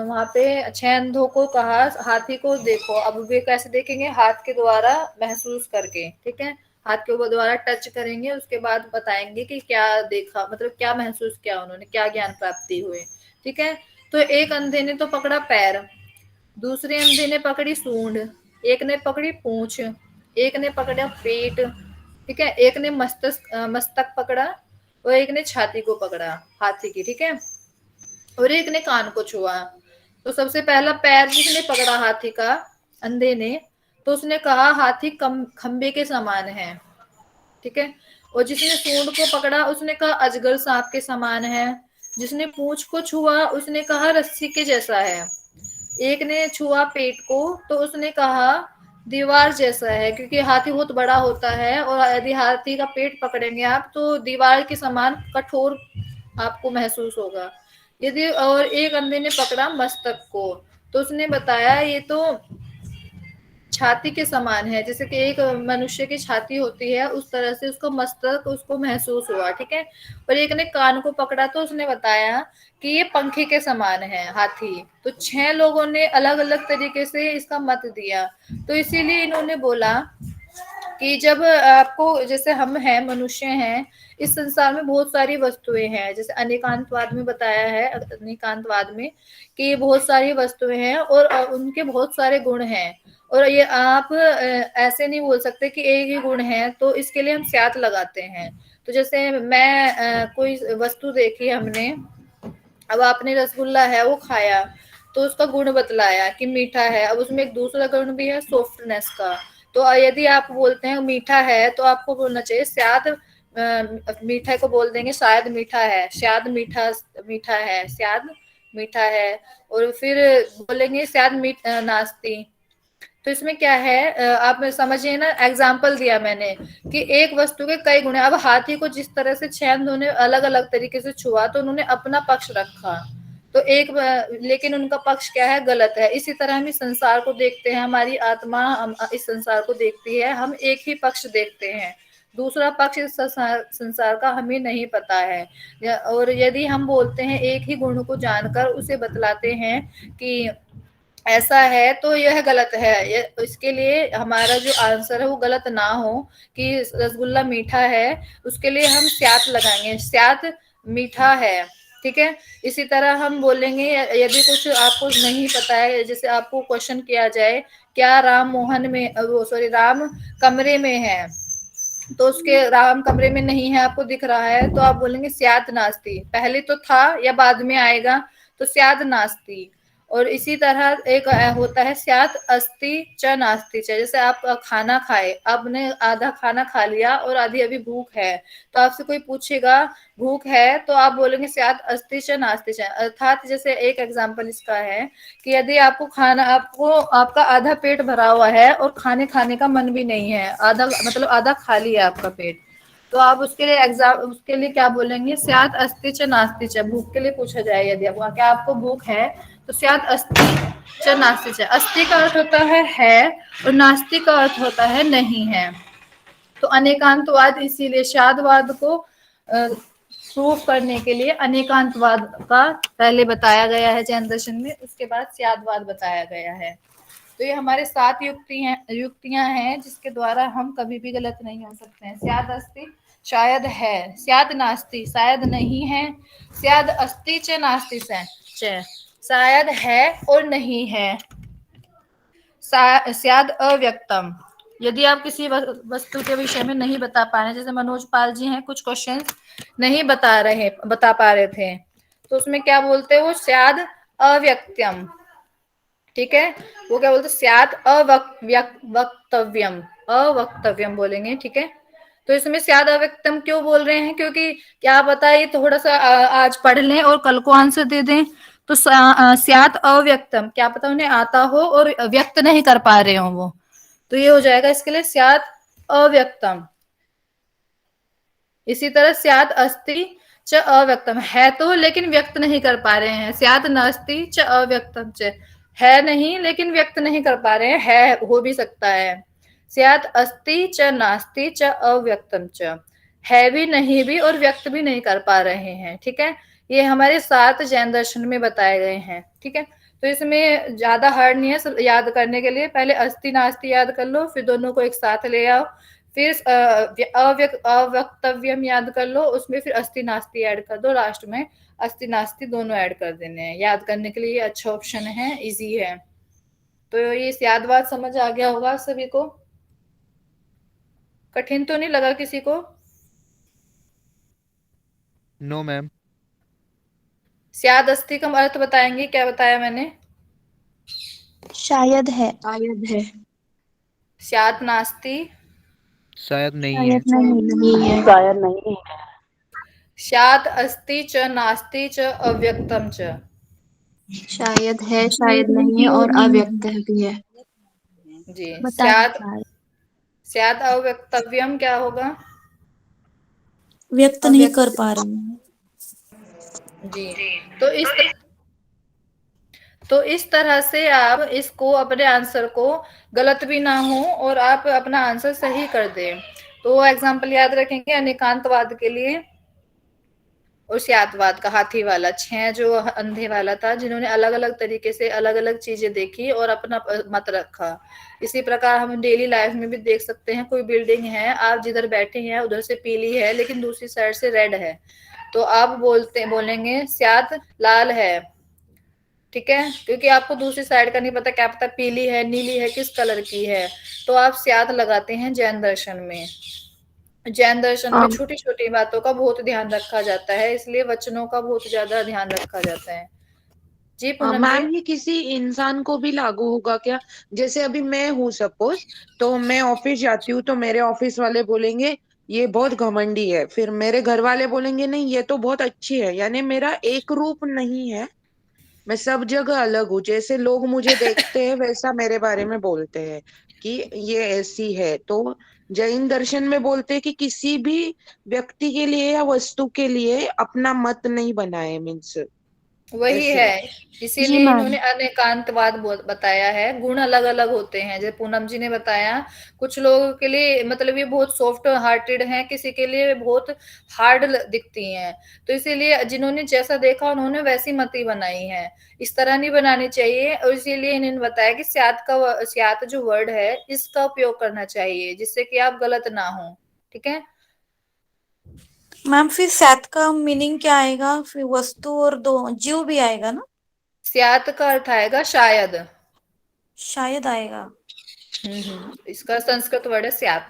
वहां पे 6 अंधों को कहा हाथी को देखो। अब वे कैसे देखेंगे, हाथ के द्वारा महसूस करके, ठीक है। हाथ के द्वारा टच करेंगे, उसके बाद बताएंगे कि क्या देखा, मतलब क्या महसूस किया उन्होंने, क्या ज्ञान प्राप्ति हुए, ठीक है। तो एक अंधे ने तो पकड़ा पैर, दूसरे अंधे ने पकड़ी सूंड, एक ने पकड़ी पूंछ, एक ने पकड़ा पेट, ठीक है, एक ने मस्तक पकड़ा और एक ने छाती को पकड़ा हाथी की, ठीक है। और एक ने कान को छुआ। तो सबसे पहला पैर जिसने पकड़ा हाथी का, अंधे ने, तो उसने कहा हाथी खंबे के समान है, ठीक है। और जिसने सूंड को पकड़ा उसने कहा अजगर सांप के समान है। जिसने पूंछ को छुआ उसने कहा रस्सी के जैसा है। एक ने छुआ पेट को तो उसने कहा दीवार जैसा है, क्योंकि हाथी बहुत बड़ा होता है और यदि हाथी का पेट पकड़ेंगे आप तो दीवार के समान कठोर आपको महसूस होगा। यदि और एक अंधे ने पकड़ा मस्तक को तो उसने बताया ये तो छाती के समान है, जैसे कि एक मनुष्य की छाती होती है उस तरह से उसको मस्तक उसको महसूस हुआ, ठीक है। और एक ने कान को पकड़ा तो उसने बताया कि ये पंखे के समान है हाथी। तो 6 लोगों ने अलग अलग तरीके से इसका मत दिया। तो इसीलिए इन्होंने बोला कि जब आपको, जैसे हम हैं, मनुष्य हैं, इस संसार में बहुत सारी वस्तुएं हैं, जैसे अनेकांतवाद में बताया है, अनेकांतवाद में कि बहुत सारी वस्तुएं हैं और उनके बहुत सारे गुण हैं। और ये आप ऐसे नहीं बोल सकते कि एक ही गुण है, तो इसके लिए हम स्यात लगाते हैं। तो जैसे मैं कोई वस्तु देखी हमने, अब आपने रसगुल्ला है वो खाया तो उसका गुण बतलाया कि मीठा है। अब उसमें एक दूसरा गुण भी है सॉफ्टनेस का। तो यदि आप बोलते हैं मीठा है तो आपको बोलना चाहिए शायद मीठा को बोल देंगे शायद मीठा है, शायद मीठा मीठा है, शायद मीठा है। और फिर बोलेंगे शायद नाश्ती। तो इसमें क्या है, आप समझिए ना, एग्जाम्पल दिया मैंने कि एक वस्तु के कई गुण है। अब हाथी को जिस तरह से 6 उन्होंने अलग अलग तरीके से छुआ तो उन्होंने अपना पक्ष रखा, तो एक लेकिन उनका पक्ष क्या है, गलत है। इसी तरह हम इस संसार को देखते हैं, हमारी आत्मा इस संसार को देखती है, हम एक ही पक्ष देखते हैं, दूसरा पक्ष इस संसार का हमें नहीं पता है। और यदि हम बोलते हैं एक ही गुण को जानकर उसे बतलाते हैं कि ऐसा है तो यह गलत है। इसके लिए हमारा जो आंसर है वो गलत ना हो कि रसगुल्ला मीठा है, उसके लिए हम स्यात लगाएंगे, स्यात मीठा है, ठीक है। इसी तरह हम बोलेंगे यदि कुछ आपको नहीं पता है, जैसे आपको क्वेश्चन किया जाए क्या राम मोहन में वो सॉरी राम कमरे में है, तो उसके राम कमरे में नहीं है आपको दिख रहा है, तो आप बोलेंगे स्यात नास्ती, पहले तो था या बाद में आएगा, तो स्यात नास्ती। और इसी तरह एक होता है स्यात अस्ति च नास्ति च। जैसे आप खाना खाए, आपने आधा खाना खा लिया और आधी अभी भूख है, तो आपसे कोई पूछेगा भूख है तो आप बोलेंगे स्यात अस्ति च नास्ति च। अर्थात जैसे एक एग्जांपल इसका है कि यदि आपको खाना, आपको आपका आधा पेट भरा हुआ है और खाने का मन भी नहीं है, आधा मतलब आधा खाली है आपका पेट, तो आप उसके लिए क्या बोलेंगे, स्यात अस्ति च नास्ति च। भूख के लिए पूछा जाए यदि आपको क्या आपको भूख है, तो स्यात अस्ति च नास्ति च। अस्ति का अर्थ होता है और नास्ति का अर्थ होता है नहीं है। तो अनेकांतवाद इसीलिए शादवाद को प्रूफ करने के लिए अनेकांतवाद का पहले बताया गया है जैन दर्शन में, उसके बाद स्यादवाद बताया गया है। तो ये हमारे 7 युक्तियां हैं जिसके द्वारा हम कभी भी गलत नहीं हो सकते हैं। स्याद अस्ति शायद है, स्याद नास्ति शायद नहीं है, स्याद अस्ति च नास्ति च शायद है और नहीं है, स्याद अव्यक्तम। यदि आप किसी वस्तु के विषय में नहीं बता पा रहे, जैसे मनोज पाल जी हैं, कुछ क्वेश्चंस नहीं बता पा रहे थे, तो उसमें क्या बोलते हैं वो स्याद अव्यक्तम, ठीक है। वो क्या बोलते स्याद अवक्तव्यम बोलेंगे, ठीक है। तो इसमें स्याद अव्यक्तम क्यों बोल रहे हैं, क्योंकि क्या पता ये थोड़ा सा आज पढ़ लें और कल को आंसर दे दें, तो स्यात् अव्यक्तम, क्या पता उन्हें आता हो और व्यक्त नहीं कर पा रहे हो वो, तो ये हो जाएगा इसके लिए स्यात् अव्यक्तम। इसी तरह स्यात् अस्ति च अव्यक्तम, है तो लेकिन व्यक्त नहीं कर पा रहे हैं। स्यात् नास्ति च अव्यक्तम च, है नहीं लेकिन व्यक्त नहीं कर पा रहे हैं, है हो भी सकता है। स्यात् अस्ति च नास्ति च अव्यक्तम च, है भी नहीं भी और व्यक्त भी नहीं कर पा रहे हैं। ठीक है, ये हमारे 7 जैन दर्शन में बताए गए हैं। ठीक है, तो इसमें ज्यादा हार्ड नहीं है याद करने के लिए। पहले अस्ति नास्ति याद कर लो, फिर दोनों को एक साथ ले आओ, फिर अवक्तव्यम याद कर लो, उसमें फिर अस्ति नास्ति ऐड कर दो, लास्ट में अस्ति नास्ति दोनों ऐड कर देने हैं। याद करने के लिए ये अच्छा ऑप्शन है, इजी है। तो ये याद बात समझ आ गया होगा सभी को, कठिन तो नहीं लगा किसी को? No ma'am. स्याद अस्ति का अर्थ बताएंगे, क्या बताया मैंने? शायद है। शायद है। स्यात् नास्ति शायद नहीं है। नहीं है। शायद नहीं है। स्यात् अस्ति च नास्ति च अव्यक्तम च, शायद है, शायद नहीं है और अव्यक्त भी है। जी। बता स्यात् अव्यक्तव्यम क्या होगा? व्यक्त नहीं कर पा रहे हैं। जी। तो इस तरह से आप इसको, अपने आंसर को गलत भी ना हो और आप अपना आंसर सही कर दें। तो एग्जाम्पल याद रखेंगे अनेकांतवाद के लिए और स्यातवाद का, हाथी वाला, 6 जो अंधे वाला था, जिन्होंने अलग अलग तरीके से अलग अलग चीजें देखी और अपना मत रखा। इसी प्रकार हम डेली लाइफ में भी देख सकते हैं, कोई बिल्डिंग है, आप जिधर बैठे हैं उधर से पीली है लेकिन दूसरी साइड से रेड है, तो आप बोलेंगे स्यात लाल है। ठीक है, क्योंकि आपको दूसरी साइड का नहीं पता, क्या पता पीली है नीली है किस कलर की है, तो आप स्यात लगाते हैं जैन दर्शन में। जैन दर्शन में छोटी छोटी बातों का बहुत ध्यान रखा जाता है, इसलिए वचनों का बहुत ज्यादा ध्यान रखा जाता है। जी पूनम मैम, जी। ये किसी इंसान को भी लागू होगा क्या? जैसे अभी मैं हूँ सपोज, तो मैं ऑफिस जाती हूँ तो मेरे ऑफिस वाले बोलेंगे ये बहुत घमंडी है, फिर मेरे घर वाले बोलेंगे नहीं ये तो बहुत अच्छी है, यानी मेरा एक रूप नहीं है, मैं सब जगह अलग हूँ। जैसे लोग मुझे देखते हैं वैसा मेरे बारे में बोलते हैं कि ये ऐसी है। तो जैन दर्शन में बोलते हैं कि किसी भी व्यक्ति के लिए या वस्तु के लिए अपना मत नहीं बनाए, मीन्स वही ऐसे। है, इसीलिए इन्होंने अनेकांतवाद बताया है। गुण अलग अलग होते हैं, जैसे पूनम जी ने बताया, कुछ लोगों के लिए मतलब ये बहुत सॉफ्ट हार्टेड हैं, किसी के लिए बहुत हार्ड दिखती हैं, तो इसीलिए जिन्होंने जैसा देखा उन्होंने वैसी मति बनाई है, इस तरह नहीं बनानी चाहिए। और इसीलिए इन्होंने बताया कि स्यात जो वर्ड है इसका उपयोग करना चाहिए, जिससे कि आप गलत ना हो। ठीक है मैम, फिर स्यात का मीनिंग क्या आएगा? फिर वस्तु और दो जीव भी आएगा ना? स्यात का अर्थ आएगा शायद। शायद आएगा। इसका संस्कृत वर्ड है स्यात।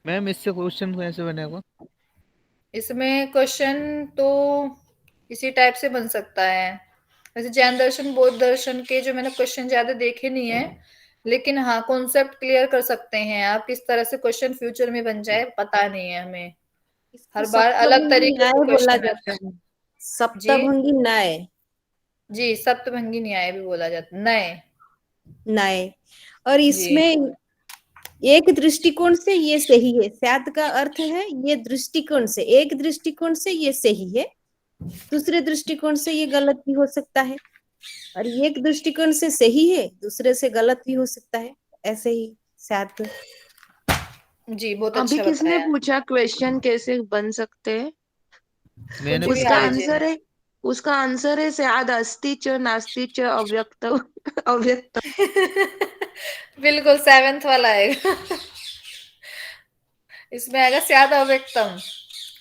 मैम, इससे क्वेश्चन कैसे बनेगा? इसमें क्वेश्चन तो इसी टाइप से बन सकता है। वैसे जैन दर्शन बौद्ध दर्शन के जो मैंने क्वेश्चन ज्यादा देखे नहीं है, लेकिन हाँ कॉन्सेप्ट क्लियर कर सकते हैं आप, किस तरह से क्वेश्चन फ्यूचर में बन जाए पता नहीं है हमें, हर बार अलग सप्तभंगी तरीके न्याय से बोला क्वेश्चन जाता आता है। है। सप्तभंगी न्याय। जी, सप्तभंगी न्याय भी बोला जाता है, नए न्याय। और जी इसमें एक दृष्टिकोण से ये सही है, स्यात का अर्थ है ये दृष्टिकोण से, एक दृष्टिकोण से ये सही है, दूसरे दृष्टिकोण से ये गलत भी हो सकता है, और एक दृष्टिकोण से सही है दूसरे से गलत भी हो सकता है, ऐसे ही स्यात। जी बहुत अभी अच्छा किसने बताया। पूछा क्वेश्चन कैसे बन सकते हैं? मैंने कुछ भी उसका आ लीजिए। आंसर है, उसका आंसर है स्याद अस्ति च नास्ति च अव्यक्त अव्यक्त। बिल्कुल 7th वाला आएगा। इसमें आएगा स्याद अव्यक्तम,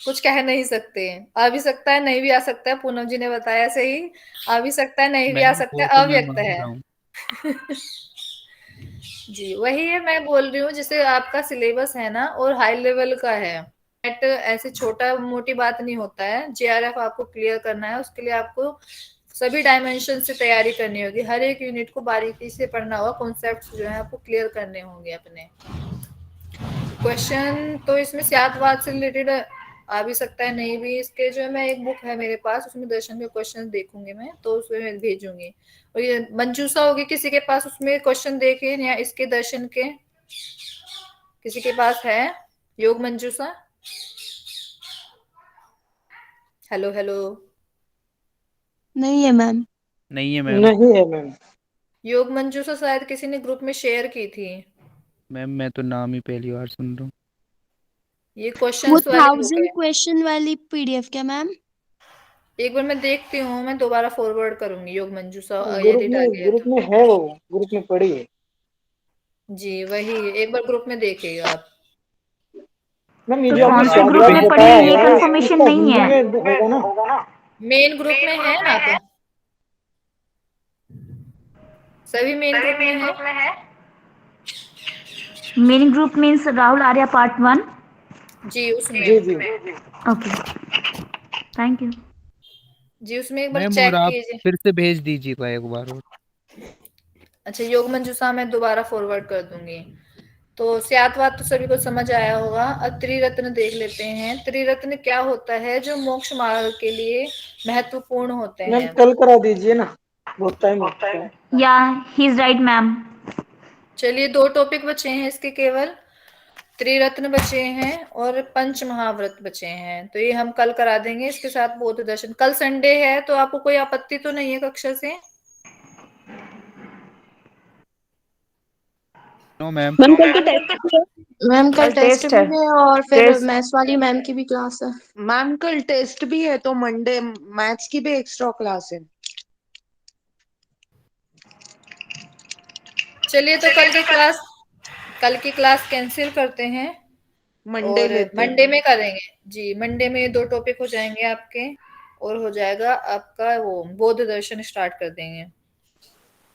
कुछ कह नहीं सकते, आ भी सकता है नहीं भी आ सकता है, पूनम जी ने बताया सही, आ भी सकता है नहीं भी आ मैम सकता वो है, तो मैं अव्यक्त मान है। रहा हूँ। जी वही है, मैं बोल रही हूँ जैसे आपका सिलेबस है ना और हाई लेवल का है, नेट ऐसे छोटा मोटी बात नहीं होता है। जेआरएफ आपको क्लियर करना है, उसके लिए आपको सभी डायमेंशन से तैयारी करनी होगी, हर एक यूनिट को बारीकी से पढ़ना होगा, कॉन्सेप्ट जो है आपको क्लियर करने होंगे अपने। क्वेश्चन तो इसमें स्यातवाद से रिलेटेड आ भी सकता है, नहीं भी। इसके जो है, मैं एक बुक है मेरे पास, उसमें दर्शन के क्वेश्चन देखूंगी मैं, तो उसमें मैं भेजूंगी। और ये मंजूषा होगी किसी के पास उसमें क्वेश्चन देखे या इसके दर्शन के, किसी के पास है योग मंजूषा? Hello hello. नहीं है मैम। नहीं है मैम। नहीं है मैम। योग मंजूषा शायद किसी ने ग्रुप में शेयर की थी। मैम मैं तो नाम ही पहली बार सुन रहा हूँ। ये वो क्वेश्चंस वाली बुक 1000 है। क्वेश्चन वाली पीडीएफ क्या मैम? एक बार मैं देखती हूँ, मैं दोबारा फॉरवर्ड करूंगी। योग मंजूषा ग्रुप एडिट आ में गया ग्रुप तो। में है, वो ग्रुप में पड़ी है। जी वही, एक बार ग्रुप में देखिएगा आप। मैम ये तो जो मैम आपने आप कौन से ग्रुप चार में बाग पढ़ी बताया है ये है, कंफर्मेशन उसका नहीं हिंदी है। में होगा ना? मेन ग्रुप में है आप? सभी मेन ग्रुप में है? Main group means Rahul Arya part 1। जी उसमें। जी जी। Okay, thank you. जी उसमें एक बार मैम और चेक आप कीजिए। फिर से भेज दीजिएगा एक बार और। अच्छा, योग मंजूषा मैं दोबारा फॉरवर्ड कर दूंगी। तो स्यातवाद तो सभी को समझ आया होगा। अब त्रिरत्न देख लेते हैं। त्रिरत्न क्या होता है जो मोक्ष मार्ग के लिए महत्वपूर्ण होते मैम हैं? कल करा दीजिए ना, बहुत टाइम हो चुका है। या ही इज राइट मैम। चलिए, 2 टॉपिक बचे हैं इसके केवल। त्रिरत्न बचे हैं और पंच महाव्रत बचे हैं, तो ये हम कल करा देंगे। इसके साथ बौद्ध दर्शन। कल संडे है, तो आपको कोई आपत्ति तो नहीं है कक्षा से? No ma'am. मैम कल तो टेस्ट भी है। मैम कल कल टेस्ट टेस्ट भी है। है और फिर टेस्ट। मैथ्स वाली मैम की भी क्लास है। मैम कल टेस्ट भी है तो मंडे मैथ्स की भी एक्स्ट्रा क्लास है। चलिए, तो कल की क्लास कैंसिल करते हैं मंडे और लेते हैं। मंडे में करेंगे। जी मंडे में 2 टॉपिक हो जाएंगे आपके, और हो जाएगा आपका वो बौद्ध दर्शन स्टार्ट कर देंगे।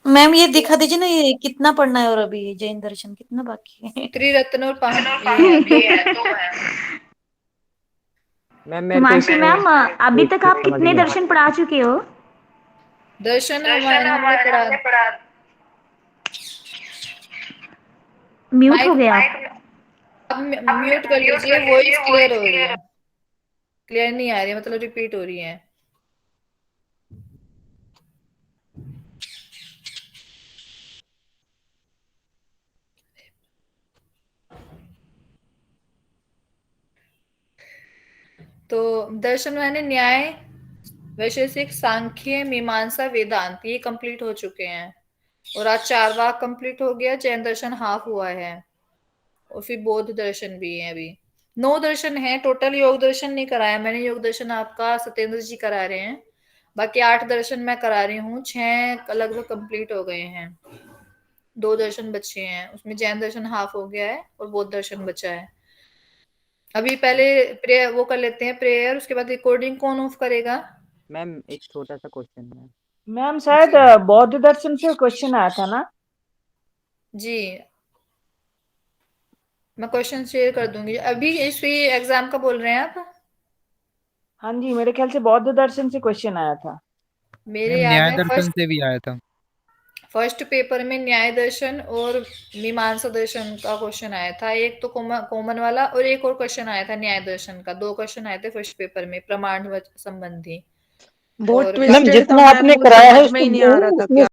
मैम ये दिखा दीजिए ना, ये कितना पढ़ना है और अभी जैन दर्शन कितना बाकी है? त्रिरत्न और ये है, 2 है। मैम मेरे को हिमांशी इसमें मैम, अभी एक तक चीज आप समझ कितने नहीं आ दर्शन पढ़ा चुके हो? दर्शन हमने पढ़ा। म्यूट हो माइक गया आप। अब म्यूट कर लीजिए, वॉइस क्लियर हो रही है। क्लियर नहीं आ रही है, मतलब रिपीट हो रही है। तो दर्शन मैंने न्याय, वैशेषिक, सांख्य, मीमांसा, वेदांत ये कंप्लीट हो चुके हैं। और आज चारवाक कंप्लीट हो गया, जैन दर्शन हाफ हुआ है, और फिर बौद्ध दर्शन भी है। अभी 9 दर्शन है टोटल। योग दर्शन नहीं कराया मैंने। योग दर्शन आपका सत्येंद्र जी करा रहे हैं। बाकी 8 दर्शन मैं करा रही हूँ। 6 लगभग कंप्लीट हो गए हैं। 2 दर्शन बचे हैं, उसमें जैन दर्शन हाफ हो गया है और बौद्ध दर्शन बचा है। अभी पहले प्रेयर वो कर लेते हैं, प्रेयर, उसके बाद रिकॉर्डिंग कौन ऑफ करेगा? मैम एक छोटा सा क्वेश्चन है। मैम शायद बौद्ध दर्शन से क्वेश्चन आया था ना? जी मैं क्वेश्चन शेयर कर दूंगी। अभी इस एग्जाम का बोल रहे हैं आप? हाँ जी, मेरे ख्याल से बौद्ध दर्शन से क्वेश्चन आया था। मेरे मैम याद न्याय है दर्शन से भी आया था। फर्स्ट पेपर में न्याय दर्शन और मीमांसा दर्शन का क्वेश्चन आया था। एक तो कॉमन वाला, और एक और क्वेश्चन आया था न्याय दर्शन का। 2 क्वेश्चन आए थे फर्स्ट पेपर में प्रमाण संबंधी। बहुत और मैम ट्विस्टेड था जितना मैम, आपने वो कराया है समझ में उसको ही नहीं आ रहा था उसमें क्या